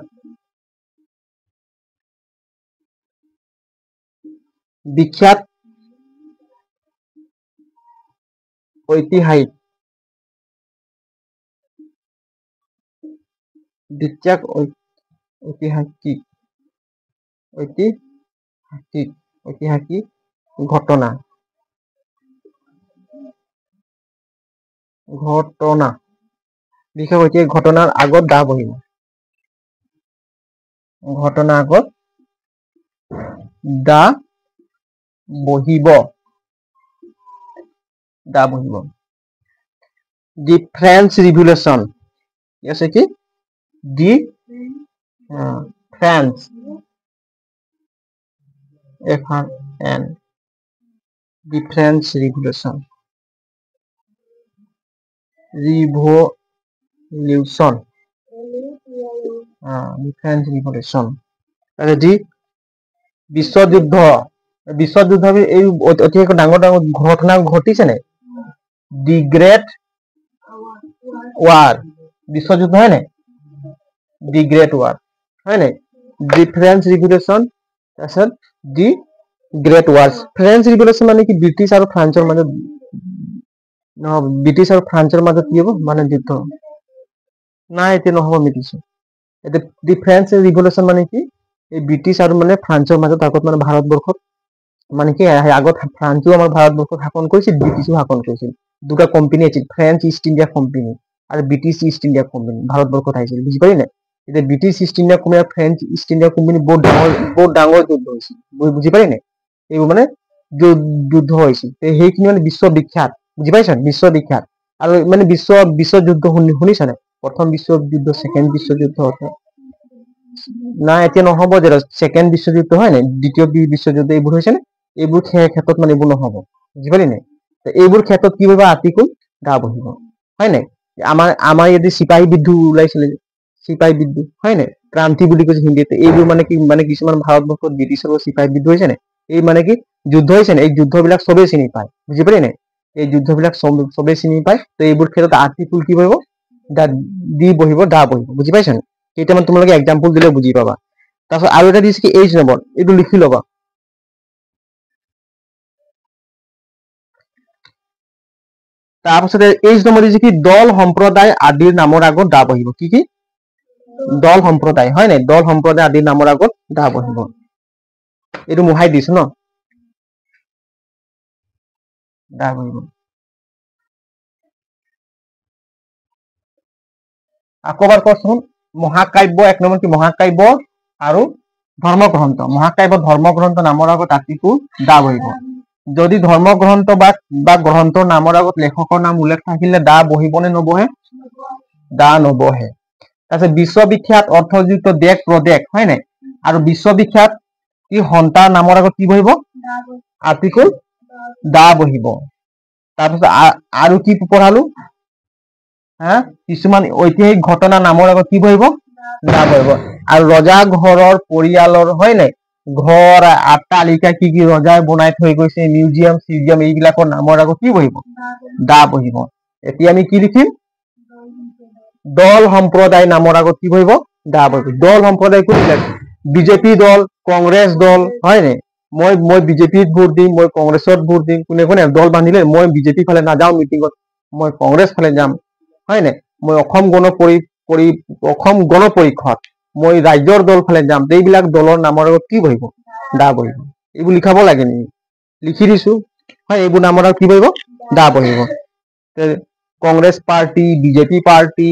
ঐতিহাসিক ঘটনা বিশেষ ঐতিহাসিক ঘটনাৰ আগত দা বহিব ঘটনাৰ আগত দা বহিব দি ফ্ৰেঞ্চ ৰিভলিউশ্যন কি আছে কি the French FRN difference revolution revolution difference revolution ডি বিশ্বযুদ্ধ বিশ্বযুদ্ধ এই অতি এক ডাঙৰ ডাঙৰ ঘটনা ঘটিছে নে দি গ্ৰেট ৱাৰ বিশ্বযুদ্ধ হয় নাই দি গ্ৰেট ৱাৰ হয় নাই ডিফাৰেন্স ৰিভলিউশন তাৰপিছত দি গ্ৰেট ৱাৰ্ছ ফ্ৰেঞ্চ ৰিভলিউশন মানে কি ব্ৰিটিছ আৰু ফ্ৰান্সৰ মাজত ব্ৰিটিছ আৰু ফ্ৰান্সৰ মাজত কি হ'ব মানে যুদ্ধ নাই এতিয়া নহ'ব মিটিছো এতিয়া দি ফ্ৰেঞ্চ ৰিভলিউশন মানে কি এই ব্ৰিটিছ আৰু মানে ফ্ৰান্সৰ মাজত আগত মানে ভাৰতবৰ্ষত মানে কি আগত ফ্ৰান্সও আমাৰ ভাৰতবৰ্ষত শাসন কৰিছিল ব্ৰিটিছো শাসন কৰিছিল দুটা কোম্পানী আছিল ফ্ৰেঞ্চ ইষ্ট ইণ্ডিয়া কোম্পানী আৰু ব্ৰিটিছ ইষ্ট ইণ্ডিয়া কোম্পানী ভাৰতবৰ্ষত আহিছিল বুজি পালি নাই এতিয়া ব্ৰিটিছ ইষ্ট ইণ্ডিয়া কোম্পানী আৰু ফ্ৰেঞ্চ ইষ্ট ইণ্ডিয়া কোম্পানী বহুত ডাঙৰ যুদ্ধ হৈছিল বুজি পালি নাই এইবোৰ মানে যুদ্ধ হৈছিল সেইখিনি মানে বিশ্ববিখ্যাত বুজি পাইছা বিশ্ববিখ্যাত আৰু মানে বিশ্বযুদ্ধ শুনিছা নাই প্ৰথম বিশ্বযুদ্ধ ছেকেণ্ড বিশ্বযুদ্ধ না এতিয়া নহ'ব যে ছেকেণ্ড বিশ্বযুদ্ধ হয় নাই দ্বিতীয় বিশ্বযুদ্ধ এইবোৰ হৈছে নে এইবোৰ ক্ষেত্ৰত মানে এইবোৰ নহ'ব বুজি পালি নাই এইবোৰ ক্ষেত্ৰত কি কৰিব আৰ্টিকল গা বহিব হয় নাই আমাৰ ইয়াতে চিপাহী বিদ্ৰোহ ওলাইছিলে চিপাহী বিদ্ৰোহ হয় নাই ক্ৰান্তি বুলি কৈছে হিন্দীত এইবোৰ মানে কি মানে কিছুমান ভাৰতবৰ্ষত ব্ৰিটিছৰ চিপাহী বিদ্ৰোহ হৈছে নে এই মানে কি যুদ্ধ হৈছে নে এই যুদ্ধবিলাক চবেই চিনি পায় বুজি পালি নাই এই যুদ্ধবিলাক চবেই চিনি পায় তো এইবোৰ ক্ষেত্ৰত আৰ্টিকল কি বহিব দি বহিব দা বহিব বুজি পাইছা নে কেইটামান তোমালোকে এক্সাম্পল দিলে বুজি পাবা তাৰপিছত আৰু এটা দিছে কি এইচ নম্বৰ এইটো লিখি ল'বা তাৰপিছতে এইচ নম্বৰ দিছে কি দল সম্প্ৰদায় আদিৰ নামৰ আগত দা বহিব কি দল সম্প্ৰদায় হয় নাই দল সম্প্ৰদায় আদিৰ নামৰ আগত দা বহিব এইটো মুহাই দিছো ন দা বহিব আকৌ এবাৰ কচোন মহাকাব্য এক নম্বৰ কি মহাকাব্য আৰু ধৰ্মগ্ৰন্থ মহাকাব্য ধৰ্মগ্ৰন্থ নামৰ আগত আৰ্টিকল দা বহিব যদি ধৰ্মগ্ৰন্থ বা গ্ৰন্থৰ নামৰ আগত লেখকৰ নাম উল্লেখ থাকিলে দা বহিবনে নবহে দা নবহে তাৰপিছত বিশ্ববিখ্যাত অৰ্থযুক্ত দেশ প্ৰদেশ হয় নাই আৰু বিশ্ববিখ্যাত কি সন্তাৰ নামৰ আগত কি বহিব আৰ্টিকল দা বহিব তাৰপিছত আৰু কি পঢ়ালো কিছুমান ঐতিহাসিক ঘটনা নামৰ আগত কি বহিব দা বহিব আৰু ৰজা ঘৰৰ পৰিয়ালৰ হয় নাই ঘৰ অট্টালিকা কি ৰজাই বনাই থৈ গৈছে মিউজিয়াম চিউজিয়াম এইবিলাকৰ নামৰ আগত কি বহিব দা বহিব এতিয়া আমি কি লিখিম দল সম্প্ৰদায় নামৰ আগত কি বহিব দা বহিব দল সম্প্ৰদায় কোনবিলাক বিজেপি দল কংগ্ৰেছ দল হয় নাই মই বিজেপিত ভোট দিম মই কংগ্ৰেছত ভোট দিম কোনে কোনে দল বান্ধিলে মই বিজেপি ফালে নাযাওঁ মিটিঙত মই কংগ্ৰেছ ফালে যাম হয় নাই মই অসম গণ পৰিষদ মই ৰাজ্যৰ দল ফালে যাম এইবিলাক দলৰ নামৰ আগত কি বহিব দা বহিব এইবোৰ লিখাব লাগে নেকি লিখি দিছো হয় এইবোৰ নামৰ আগত কি বহিব দা বহিব কংগ্ৰেছ পাৰ্টি বিজেপি পাৰ্টি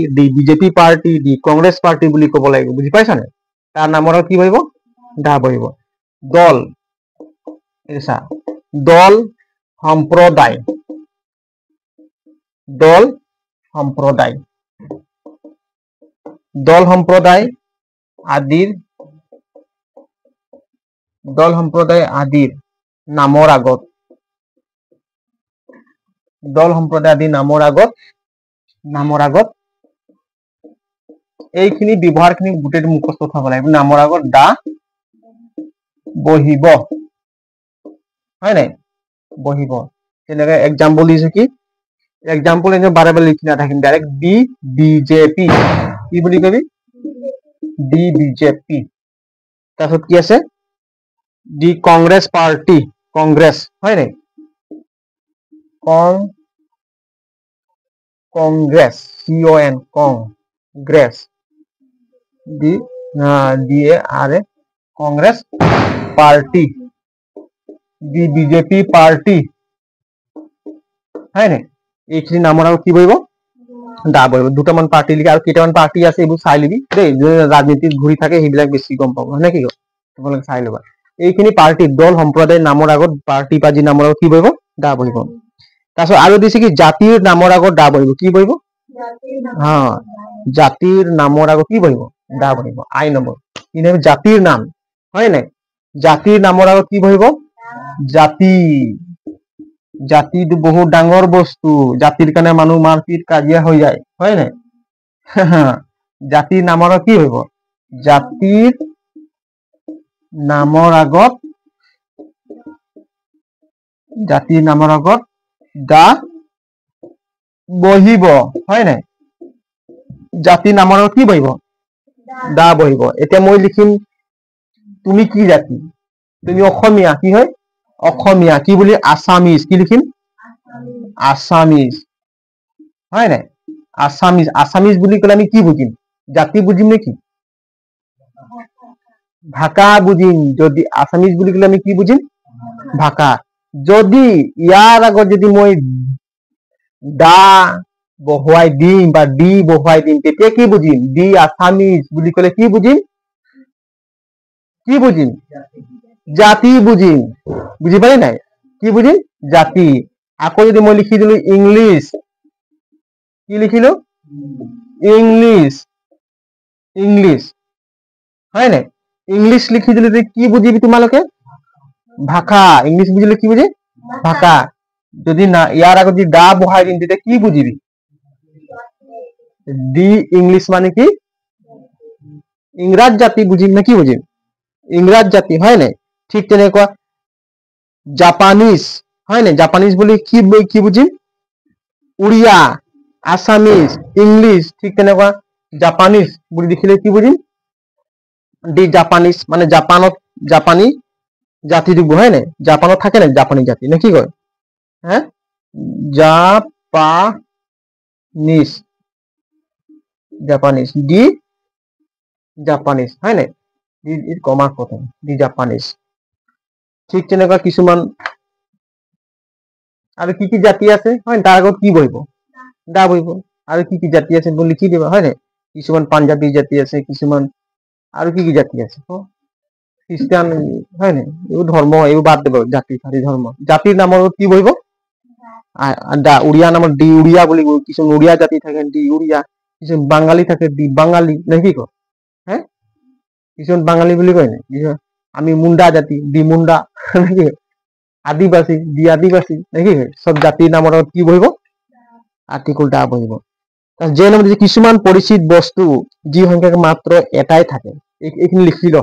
দি কংগ্ৰেছ পাৰ্টি বুলি ক'ব লাগিব বুজি পাইছা নে তাৰ নামৰ আগত কি বহিব দা বহিব দল দল সম্প্ৰদায় দল সম্প্ৰদায় আদিৰ নামৰ আগত এইখিনি ব্যৱহাৰখিনি গোটেইটো মুখস্থ থব লাগিব নামৰ আগত দা বহিব হয় নাই বহিব তেনেকৈ এক্সাম্পল দিছো কি এক্সাম্পল এনে বাৰে বাৰে লিখি নাথাকিম ডাইৰেক্ট দি বিজেপি কি বুলি কবি দি বিজেপি তাৰপিছত কি আছে দি কংগ্ৰেছ পাৰ্টি কংগ্ৰেছ হয় নাই Congress CON Congress DARE Congress party the BJP party হয় নাই এইখিনি নামৰ আগত কি বহিব দা বহিব দুটামান পাৰ্টি লিখি আৰু কেইটামান পাৰ্টি আছে এইবোৰ চাই লিবি দেই ৰাজনীতিত ঘূৰি থাকে সেইবিলাক বেছি গম পাব হয় নে কি তোমালোকে চাই ল'বা এইখিনি পাৰ্টি দল সম্প্ৰদায় নামৰ আগত পাৰ্টি পাজি নামৰ আগত কি বহিব দা বহিব তাৰপিছত আৰু দিছে কি জাতিৰ নামৰ আগত দা বহিব কি বহিব জাতিৰ নামৰ আগত কি বহিব দা বহিব আই নম্বৰ জাতিৰ নাম হয় নাই জাতিৰ নামৰ আগত কি বহিব জাতি জাতিটো বহুত ডাঙৰ বস্তু জাতিৰ কাৰণে মানুহ মাৰপিট কাজিয়া হৈ যায় হয় নাই জাতিৰ নামৰ কি হইব জাতিৰ নামৰ আগত দা বহিব হয় নাই জাতিৰ নামৰ আগত কি বহিব দা বহিব এতিয়া মই লিখিম তুমি কি জাতি তুমি অসমীয়া কি হয় অসমীয়া কি বুলি আসামিজ কি লিখিম আসামিজ হয় নাই আসামিজ বুলি কলে আমি কি বুজিম জাতি বুজিম নেকি ভাষা বুজিম যদি আসামিজ বুলি কলে আমি কি বুজিম ভাষা যদি ইয়াৰ আগত যদি মই দা বহুৱাই দিম বা দি বহুৱাই দিম তেতিয়া কি বুজিম দি আসামিজ বুলি কলে কি বুজিম জাতি বুজিম বুজি পালি নাই কি বুজিম জাতি আকৌ যদি মই লিখি দিলো ইংলিছ কি লিখিলো ইংলিছ হয় নাই ইংলিছ লিখি দিলে কি বুজিবি তোমালোকে ভাষা ইংলিছ বুজিলে কি বুজি ভাষা যদি না ইয়াৰ আগত যদি দা বহাই দিম তেতিয়া কি বুজিবি দি ইংলিছ মানে কি ইংৰাজ জাতি বুজিম না কি বুজিম ইংৰাজ জাতি হয় নাই ঠিক তেনেকুৱা জাপানিজ হয় নাই জাপানিজ বুলি কি বুজিম উড়িয়া আসামিজ ইংলিছ ঠিক তেনেকুৱা জাপানিজ বুলি দেখিলে কি বুজিম দি জাপানিজ মানে জাপানী জাতিটো হয় নাই জাপানত থাকে নাই জাপানী জাতি নে কি কয় হ্যাঁ জাপানিজ দি জাপানিজ হয় নাই কমা প্ৰথম দি জাপানিজ ঠিক তেনেকুৱা কিছুমান আৰু কি জাতি আছে হয় তাৰ আগত কি বহিব দা বহিব আৰু কি জাতি আছে লিখি দিবা হয় নাই কিছুমান পাঞ্জাবী জাতি আছে কিছুমান আৰু কি জাতি আছে খ্ৰীষ্টান হয় নাই এইবোৰ ধৰ্ম এইবোৰ বাদ দিব জাতি ধৰ্ম জাতিৰ নামৰ কি বহিব দা উড়িয়া নামৰ দি উড়িয়া বুলি কিছুমান উড়িয়া জাতি থাকে দি উড়িয়া কিছুমান বাঙালি থাকে দি বাঙালি নে কি কয় হ্যাঁ কিছুমান বাঙালি বুলি কয় নাই আমি মুন্ডা জাতি দি মুন্ডা নাকি আদিবাসী দি আদিবাসী নাকি সব জাতিৰ নামৰ কি বহিব আৰ্টিকুল দা বহিব যে নাম কিছুমান পৰিচিত বস্তু যি সংখ্যাক মাত্ৰ এটাই থাকে এইখিনি লিখি ল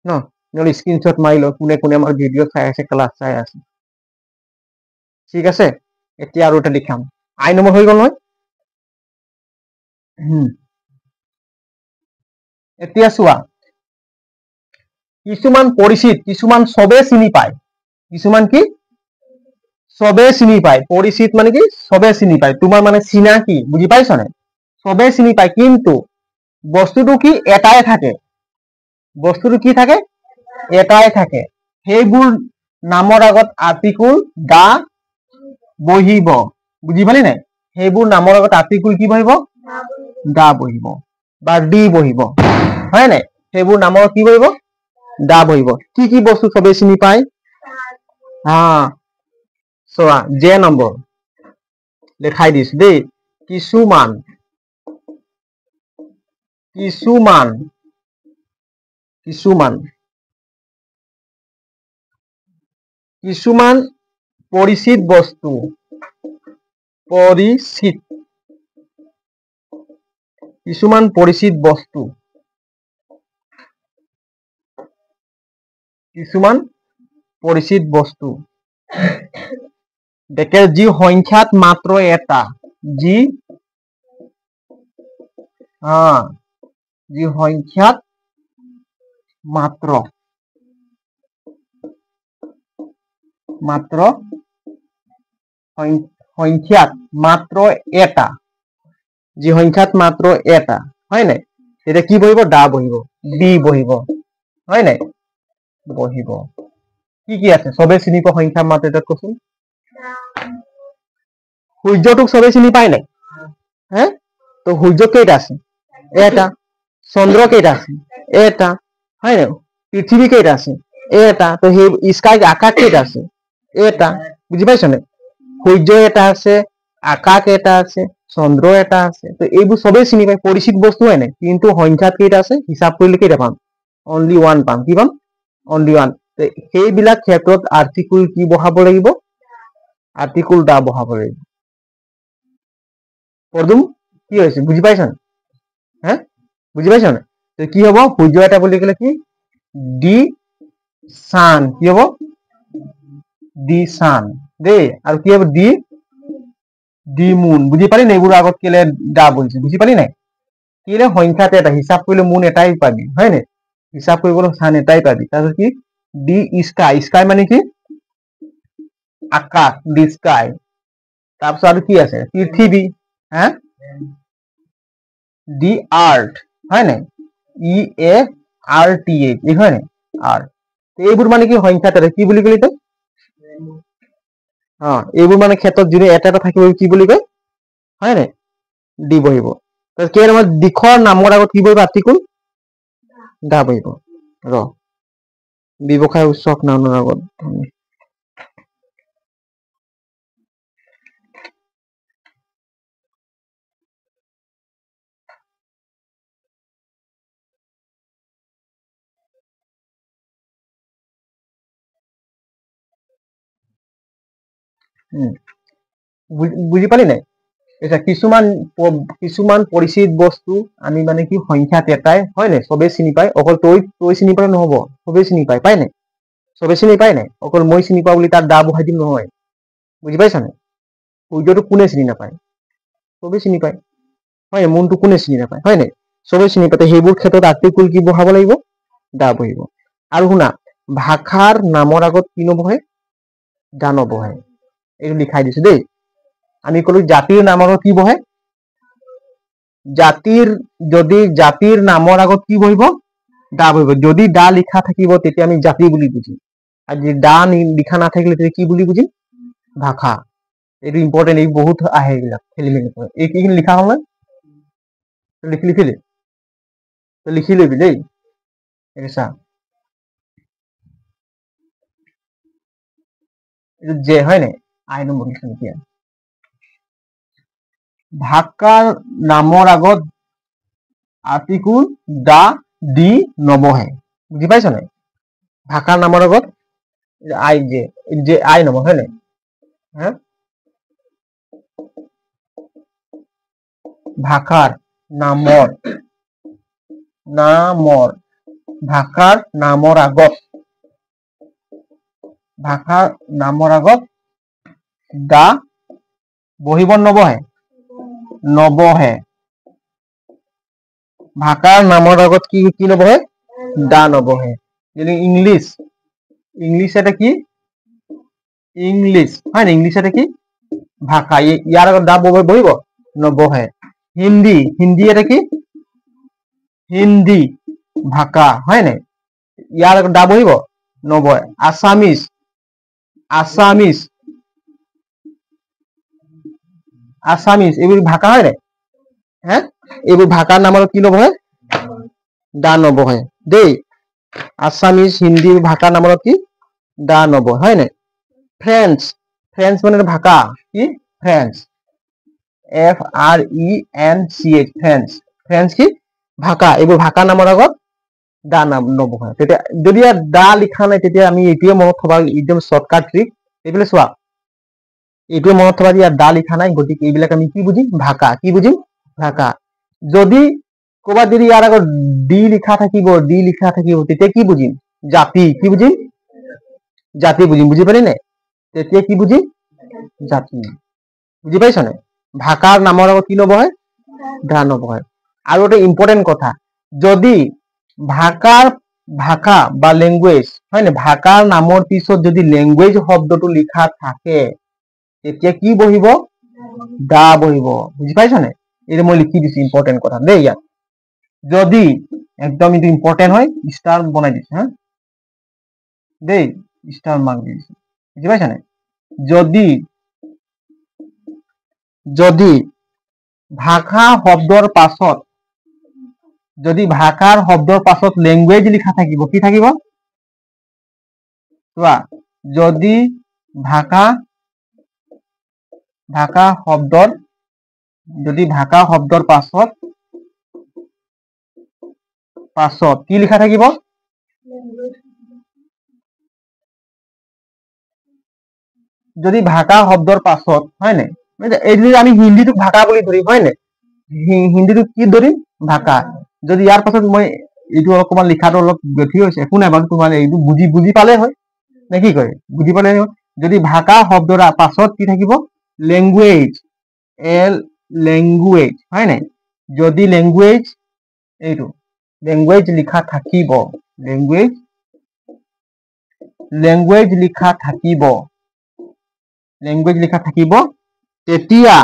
ন নহলে স্ক্ৰীনশ্বট মাৰি ল কোনে কোনে আমাৰ ভিডিঅ' চাই আছে ক্লাছ চাই আছে ঠিক আছে এতিয়া আৰু এটা লিখাম আই নম্বৰ হৈ গ'ল নহয় এতিয়া চোৱা কিছুমান পৰিচিত কিছুমান সবে চিনি পায় কিছুমান কি সবে চিনি পায় পৰিচিত মানে কি সবে চিনি পায় তোমাৰ মানে চিনাকি বুজি পাইছ নাই সবে চিনি পায় কিন্তু বস্তুটো কি এটাই থাকে বস্তুটো কি থাকে এটাই থাকে সেইবোৰ নামৰ আগত আৰ্টিকুল দা বহিব বুজি পালি নাই সেইবোৰ নামৰ আগত আৰ্টিকুল কি বহিব দা বহিব বা দি বহিব হয় নাই সেইবোৰ নামৰ কি বহিব দা বহিব কি বস্তু সবে চিনি পায় চোৱা যে নম্বৰ দেখাই দিছো দেই কিছুমান পৰিচিত বস্তু কিছুমান পৰিচিত বস্তু দেখে যি সংখ্যাত মাত্ৰ এটা যি সংখ্যাত মাত্ৰ এটা যি সংখ্যাত মাত্ৰ এটা হয় নাই তেতিয়া কি বহিব দা বহিব দি বহিব হয় নাই বহিব কি আছে সবে চিনি পোৱা সংখ্যা মাত্ৰ এটা কচোন সূৰ্যটোক সবে চিনি পায় নাই হে তো সূৰ্য কেইটা আছে এটা চন্দ্ৰ কেইটা আছে এটা হয় নাই পৃথিৱী কেইটা আছে এটা তো সেই স্কাই আকাশ কেইটা আছে এটা বুজি পাইছ নাই সূৰ্য এটা আছে আকাশ এটা আছে চন্দ্ৰ এটা আছে তো এইবোৰ সবে চিনি পায় পৰিচিত বস্তু হয় নাই কিন্তু সংখ্যাত কেইটা আছে হিচাপ কৰিলে কেইটা পাম অনলি ওৱান পাম কি পাম অনলি ওৱান সেইবিলাক ক্ষেত্ৰত আৰ্টিকুল কি বহাব লাগিব আৰ্টিকুল দা বহাব লাগিব পদুম কি হৈছে বুজি পাইছানে হে বুজি পাইছানে তো কি হ'ব সূৰ্য এটা বুলি ক'লে কি দি সান কি হ'ব দি সান দেই আৰু কি হ'ব দি মুন বুজি পালি নাই এইবোৰ আগত কেলে দা বলছি বুজি পালি নাই কেলে সংখ্যাতে এটা হিসাব কৰিলে মুন এটাই পাবি হয় নাই হিসাব কৰিবলৈ সান এটাই পাবি তাৰপিছত কি দি স্কাই স্কাই মানে কি আকাশ দি স্কাই তাৰপিছত আৰু কি আছে পৃথিৱী হা দি আৰ্ট হয় নাই EARTH এই হয় নাই আৰ এইবোৰ মানে কি সংখ্যাতে কি বুলি কলি তই এইবোৰ মানে ক্ষেত্ৰত যদি এটা এটা থাকিব কি বুলি কয় হয় নাই দি বহিব কি আমাৰ দিশৰ নামৰ আগত কি বহিব আৰ্টিকুল দা বহিব ৰ ব্যৱসায় উৎসৱ নামৰ আগত বুজি পালি নাই এটা কিছুমান পৰিচিত বস্তু আমি মানে কি সংখ্যাত এটাই হয় নাই চবেই চিনি পায় অকল তই চিনি পালে নহব চবেই চিনি পায় পাই নাই চবেই চিনি পায় নাই অকল মই চিনি পাওঁ বুলি তাত দা বহাই দিম নহয় বুজি পাইছা নাই সূৰ্যটো কোনে চিনি নাপায় চবেই চিনি পায় হয় মুনটো কোনে চিনি নাপায় হয় নাই চবেই চিনি পায় সেইবোৰ ক্ষেত্ৰত আৰ্টিকুল কি বহাব লাগিব দা বহিব আৰু শুনা ভাষাৰ নামৰ আগত কি নবহে দা নবহে এইটো লিখাই দিছো দেই আমি কলো জাতিৰ নামৰ আগত কি বহে জাতিৰ নামৰ আগত কি বহিব দা বহিব যদি দা লিখা থাকিব তেতিয়া আমি জাতি বুলি বুজিম আৰু যদি দা লিখা নাথাকিলে তেতিয়া কি বুলি বুজিম ভাষা এইটো ইম্পৰ্টেণ্ট এই বহুত আহে এইবিলাক খেলি মেলি কৰে এইখিনি লিখা হ'ল নাই লিখি লবি দেই এইটো চা এইটো যে হয় নাই আই নম্বৰ লিখিম এতিয়া ভাষাৰ নামৰ আগত আৰ্টিকুল দা দি নবহে বুজি পাইছ নাই ভাষাৰ নামৰ আগত আই যে আই নবহে হয় নাই হা ভাষাৰ নামৰ ভাষাৰ নামৰ আগত দা বহিব নবহে ভাষাৰ নামৰ আগত কি নবহে দা নবহে যেনে ইংলিছ এটা কি ইংলিছ হয় না ইংলিছ এটা কি ভাষা ইয়াৰ আগত দা বহিব নবহে হিন্দী এটা কি হিন্দী ভাষা হয় নাই ইয়াৰ আগত দা বহিব নবহে আসামিজ এইবোৰ ভাষা হয় নাই হ্যাঁ এইবোৰ ভাষাৰ নামৰ কি নবহে দা নবহে দেই আসামিজ হিন্দী ভাষাৰ নামৰ কি দা নবহে হয় নাই ফ্ৰেঞ্চ মানে ভাষা কি ফ্ৰেঞ্চ FRENCH ফ্ৰেঞ্চ কি ভাষা এইবোৰ ভাষাৰ নামৰ আগত দা নবহে তেতিয়া যদি দা লিখা নাই তেতিয়া আমি এইটোৱে মনত থবা একদম শৰ্টকাট ট্ৰিক এইফালে চোৱা এইটোৱে মনত থবা যে ইয়াত দা লিখা নাই গতিকে এইবিলাক আমি কি বুজিম ভাষা কি বুজিম ভাষা যদি ক'ৰবাত যদি ইয়াৰ আগত দি লিখা থাকিব তেতিয়া কি বুজিম জাতি কি বুজিম জাতি বুজিম বুজি পালি নাই তেতিয়া কি বুজিম জাতি বুজি পাইছ নাই ভাষাৰ নামৰ আগত কি নবহে দা নবহে আৰু এটা ইম্পৰ্টেণ্ট কথা যদি ভাষা বা লেংগুৱেজ হয় নাই ভাষাৰ নামৰ পিছত যদি লেংগুৱেজ শব্দটো লিখা থাকে তেতিয়া কি বহিব দা বহিব বুজি পাইছ নাই এইটো মই লিখি দিছো ইম্পৰ্টেণ্ট কথা দেই ইয়াত যদি একদম এইটো ইম্পৰ্টেণ্ট হয় ষ্টাৰ বনাই দিছো হা দেই ষ্টাৰ মাৰ্ক দি দিছো বুজি পাইছ নাই যদি ভাষাৰ শব্দৰ পাছত লেংগুৱেজ লিখা থাকিব কি থাকিব চোৱা যদি ভাষা শব্দৰ পাছত কি লিখা থাকিব যদি ভাষা শব্দৰ পাছত হয় নাই এই যদি আমি হিন্দীটোক ভাষা বুলি ধৰিম হয় নাই হিন্দীটোক কি ধৰিম ভাষা যদি ইয়াৰ পাছত মই এইটো অকমান লিখাটো অলপ গঠি হৈছে একো নাই বাৰু তোমাৰ এইটো বুজি পালে হয় নে কি কয় বুজি পালে যদি ভাষা শব্দৰ পাছত কি থাকিব লেংগুৱেজ লেংগুৱেজ হয় নাই যদি লেংগুৱেজ লিখা থাকিব লেংগুৱেজ লিখা থাকিব তেতিয়া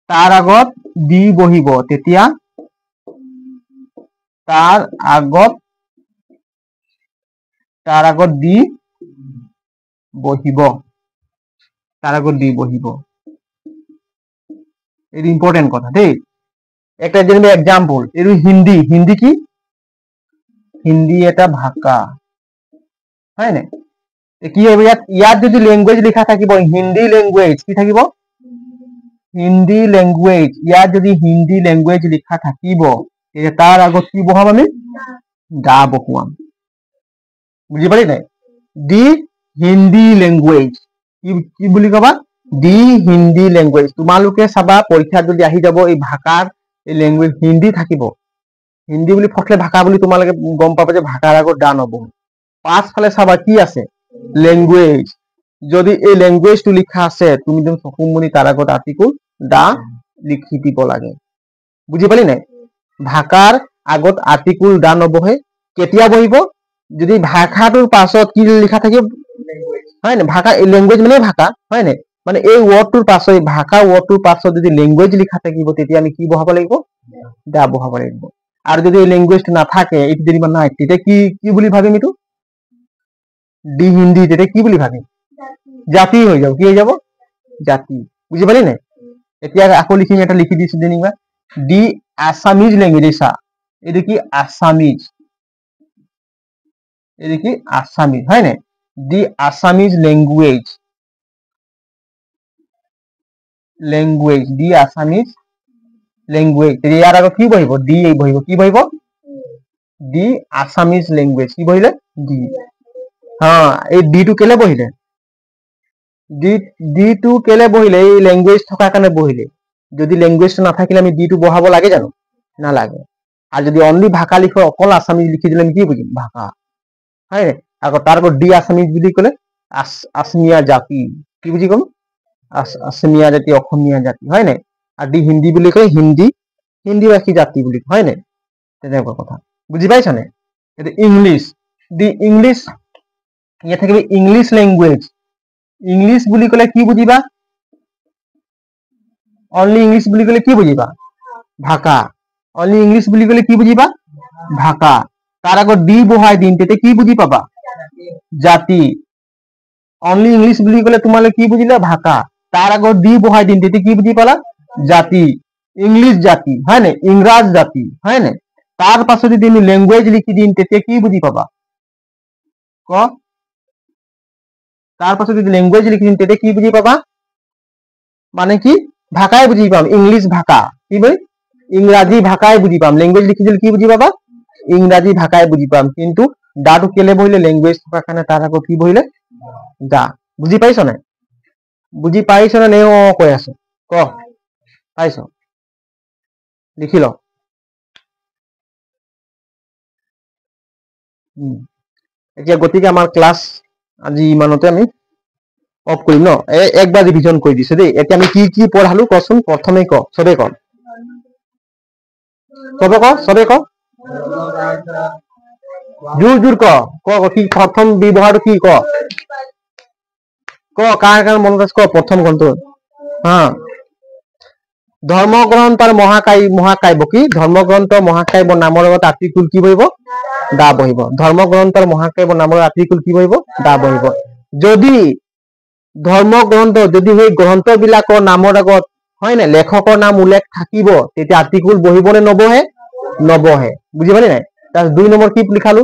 তাৰ আগত দি বহিব তাৰ আগত দি বহিব এটা ইম্পর্টেন্ট কথা দেই একটা যেনিবা এক্সাম্পল এইটো হিন্দি কি হিন্দি এটা ভাষা হয় নাই কি হ'ব ইয়াত যদি লেংগুৱেজ লিখা থাকিব হিন্দি লেংগুৱেজ কি থাকিব হিন্দি লেংগুৱেজ ইয়াত যদি হিন্দি লেংগুৱেজ লিখা থাকিব তেতিয়া তাৰ আগত কি বহাম আমি দা বহুৱাম বুজি পালি নাই দি হিন্দি লেংগুৱেজ কি বুলি কবা দি হিন্দি লেংগুৱেজ তোমালোকে চাবা পৰীক্ষাত যদি আহি যাব এই ভাষাৰ এই লেংগুৱেজ হিন্দি থাকিব হিন্দি বুলি ফটলে ভাষা বুলি তোমালোকে গম পাবা যে ভাষাৰ আগত দা নবহে পাছফালে চাবা কি আছে লেংগুৱেজ যদি এই লেংগুৱেজটো লিখা আছে তুমি যেন চকুমনি তাৰ আগত আৰ্টিকুল দা লিখি দিব লাগে বুজি পালি নাই ভাষাৰ আগত আৰ্টিকুল দা নবহে কেতিয়া বহিব যদি ভাষাটোৰ পাছত কি লিখা থাকিব হয় না ভাষা লেংগুৱেজ মানে ভাষা হয় না মানে এই ওয়াৰ্ডটোৰ পাছত ভাষা ওয়াৰ্ডটোৰ পাছত যদি লেংগুৱেজ লিখা থাকিব তেতিয়া আমি কি বহাব লাগিব দা বহাব লাগিব আৰু যদি এই লেংগুৱেজটো নাথাকে এইটো যদি নাই তেতিয়া কি বুলি ভাবিম এইটো দি হিন্দি তেতিয়া কি বুলি ভাবিম জাতি হৈ যাব কি হৈ যাব জাতি বুজি পালি নাই এতিয়া আকৌ লিখিম এটা লিখি দিছো যেনিবা দি আসামিজ ল্যাঙ্গুয়েজ চা এটা কি আসামিজ হয় না দি আসামিজ ল্যাঙ্গুয়েজ দি আসামিজ ল্যাঙ্গুয়েজ ইয়াৰ আগত কি বহিব দি বহিব কি বহিব দি আসামিজ ল্যাঙ্গুয়েজ কি বহিলে দি হ্যাঁ এই দি টু কেলে বহিলে দি টু কেলে বহিলে এই ল্যাঙ্গুয়েজ থকাৰ কাৰণে বহিলে যদি ল্যাঙ্গুয়েজটো নাথাকিলে আমি দি টু বহাব লাগে জানো নালাগে আর যদি অনলি ভাষা লিখো অকল আসামিজ লিখি দিলে আমি কি বুঝিম ভাষা হয় আকৌ তাৰ আগত দি আসামিজ বুলি কলে আসমিয়া জাতি কি বুঝি কম আসমিয়া জাতি অসমীয়া জাতি হয় নাই আর দি হিন্দি বুলি কলে হিন্দিভাষী জাতি বুলি হয় নাই তেনেকুৱা কথা বুজি পাইছ নে এটা ইংলিশ দি ইংলিশ ইয়াত থাকিব ইংলিশ ল্যাঙ্গুয়েজ ইংলিশ বুলি কলে কি বুজিবা অনলি ইংলিশ বুলি কলে কি বুজিবা ভাষা অনলি ইংলিশ বুলি কলে কি বুজিবা ভাষা তাৰ আগত দি বহাই দিন তেতিয়া কি বুজি পাবা জাতি অনলি ইংলিশ বুলি কলে তোমালে কি বুজিলা ভাষা তাৰ আগত দি বহাই দিন তেতিয়া কি বুজি পালা জাতি ইংলিশ জাতি হয় না ইংৰাজ জাতি হয় না তাৰ পাছত যদি আমি ল্যাঙ্গুয়েজ লিখি দিন তেতিয়া কি বুজি পাবা ক তাৰ পাছত যদি ল্যাঙ্গুয়েজ লিখি দিন তেতিয়া কি বুজি পাবা মানে কি ভাষাই বুজি পাম ইংলিশ ভাষা কি বই ইংৰাজী ভাষাই বুজি পাম ল্যাঙ্গুয়েজ লিখি দিলে কি বুজি পাবা ইংৰাজী ভাষাই বুজি পাম কিন্তু দাটো কেলে বহিলে ল্যাঙ্গুয়েজ থকাৰ কাৰণে তাৰ আগত কি বহিলে দা বুজি পাইছ না নে কৈ আছে ক পাইছ লিখি ল এতিয়া গতিকে আমাৰ ক্লাস আজি ইমানতে আমি অফ কৰিম ন একবাৰ ৰিভিজন কৰি দিছো দেই এতিয়া আমি কি পঢ়ালো কচোন প্ৰথমে ক সবে ক জোৰ ক কি প্ৰথম ব্যৱহাৰটো কি ক কাৰ মনত আছে ক প্ৰথম কোনটো হা ধৰ্মগ্ৰন্থৰ মহাকাব্য কি ধৰ্মগ্ৰন্থ মহাকাব্য নামৰ লগত আৰ্টিকুল কি বহিব দা বহিব ধৰ্মগ্ৰন্থৰ মহাকাব্য নামৰ আৰ্টিকুল কি বহিব দা বহিব যদি ধৰ্মগ্ৰন্থ যদি সেই গ্ৰন্থ বিলাকৰ নামৰ আগত হয় না লেখকৰ নাম উল্লেখ থাকিব তেতিয়া আৰ্টিকুল বহিব নে নবহে বুজি পালি নাই তাৰ 2 নম্বৰ কি লিখালো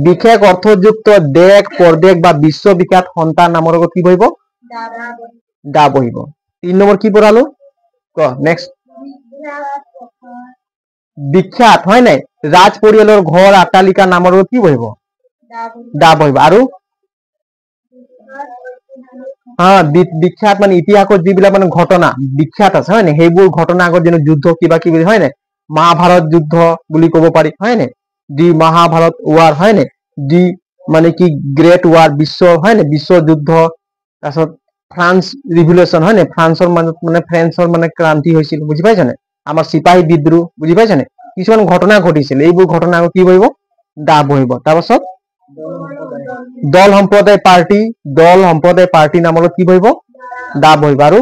বিশেষ অৰ্থযুক্ত দেশ প্ৰদেশ বা বিশ্ববিখ্যাত সন্তান নামৰ আগত কি বহিব দা বহিব 3 নম্বৰ কি পঢ়ালো ক নেক্সট বিখ্যাত হয় নাই ৰাজ পৰিয়ালৰ ঘৰ আটালিকা নামৰ কি বহিব দা বহিব আৰু বিখ্যাত মানে ইতিহাসত যিবিলাক মানে ঘটনা বিখ্যাত আছে হয় নাই সেইবোৰ ঘটনা আগত যেনে যুদ্ধ কিবা কিবি হয় নাই মহাভাৰত যুদ্ধ বুলি ক'ব পাৰি হয় নাই দি মহাভাৰত ৱাৰ হয় নাই দি মানে কি গ্ৰেট ৱাৰ বিশ্ব হয় নাই বিশ্ব যুদ্ধ তাৰপিছত ফ্ৰান্স ৰিভলিউচন হয় নাই ফ্ৰান্সৰ মানে ফ্ৰেন্সৰ মানে ক্ৰান্তি হৈছিল বুজি পাইছা নাই আমাৰ চিপাহী বিদ্ৰোহ বুজি পাইছা নাই কিছুমান ঘটনা ঘটিছিল এইবোৰ ঘটনা আগত কি বহিব দা বহিব তাৰপাছত দল সম্প্ৰদায় পাৰ্টি নামত কি বহিব দা বহিব আৰু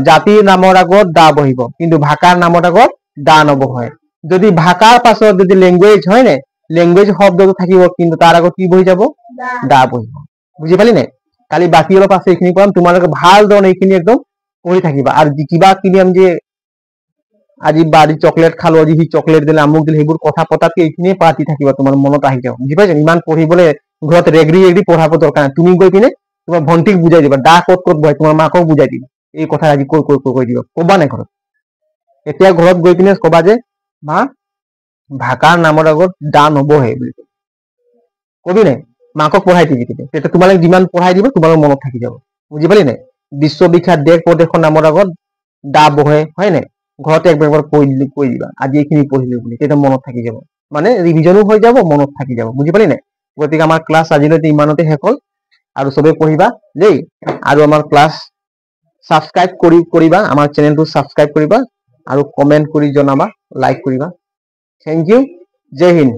জাতিৰ নামৰ আগত দা বহিব কিন্তু ভাষাৰ নামৰ আগত দা নবহে যদি ভাষাৰ পাছত যদি লেংগুৱেজ হয় নাই লেংগুৱেজ শব্দটো থাকিব কিন্তু তাৰ আগত কি বহি যাব দা বহিব বুজি পালি নাই কালি বাকী অলপ আছে এইখিনি পঢ়াম তোমালোকে ভাল ধৰণে এইখিনি একদম পঢ়ি থাকিবা আৰু কিবা কিবি আমি যে আজি বাড়ি চকলেট খালো আজি সি চকলেট দিলে আমুক দিলে সেইবোৰ কথা পতাতকে এইখিনিয়ে পাতি থাকিবা তোমাৰ মনত আহি যাব বুজি পাইছা ইমান পঢ়িবলৈ ঘৰত ৰেগৰি পঢ়াব দৰকাৰ নাই তুমি গৈ পিনে তোমাৰ ভণ্টিক বুজাই দিবা দা ক'ত ক'ত বহে তোমাৰ মাকক বুজাই দিবা এই কথা আজি কৈ দিবা কবা নাই ঘৰত এতিয়া ঘৰত গৈ পিনে কবা যে মা ভাষাৰ নামৰ আগত দা নবহে বুলি কবি নাই মাকক পঢ়াই দিবি তেতিয়া তোমালোক যিমান পঢ়াই দিব তোমালোক মনত থাকি যাব বুজি পালি নাই বিশ্ববিখ্যাত দেশ প্ৰদেশৰ নামৰ আগত দা বহে হয় নাই ঘৰতে একবাৰ কৈ দিবা আজি এইখিনি পঢ়িলো বুলি তেতিয়া মনত থাকি যাব মানে ৰিভিজনো হৈ যাব মনত থাকি যাব বুজি পালি নাই গতিকে আমাৰ ক্লাছ আজিলৈকে ইমানতে শেষ হ'ল আৰু চবে পঢ়িবা দেই আৰু আমাৰ ক্লাছ সাবস্ক্ৰাইব কৰিবা আমাৰ চেনেলটো সাবস্ক্ৰাইব কৰিবা আৰু কমেন্ট কৰি জনাবা লাইক কৰিবা থেংক ইউ জয় হিন্দ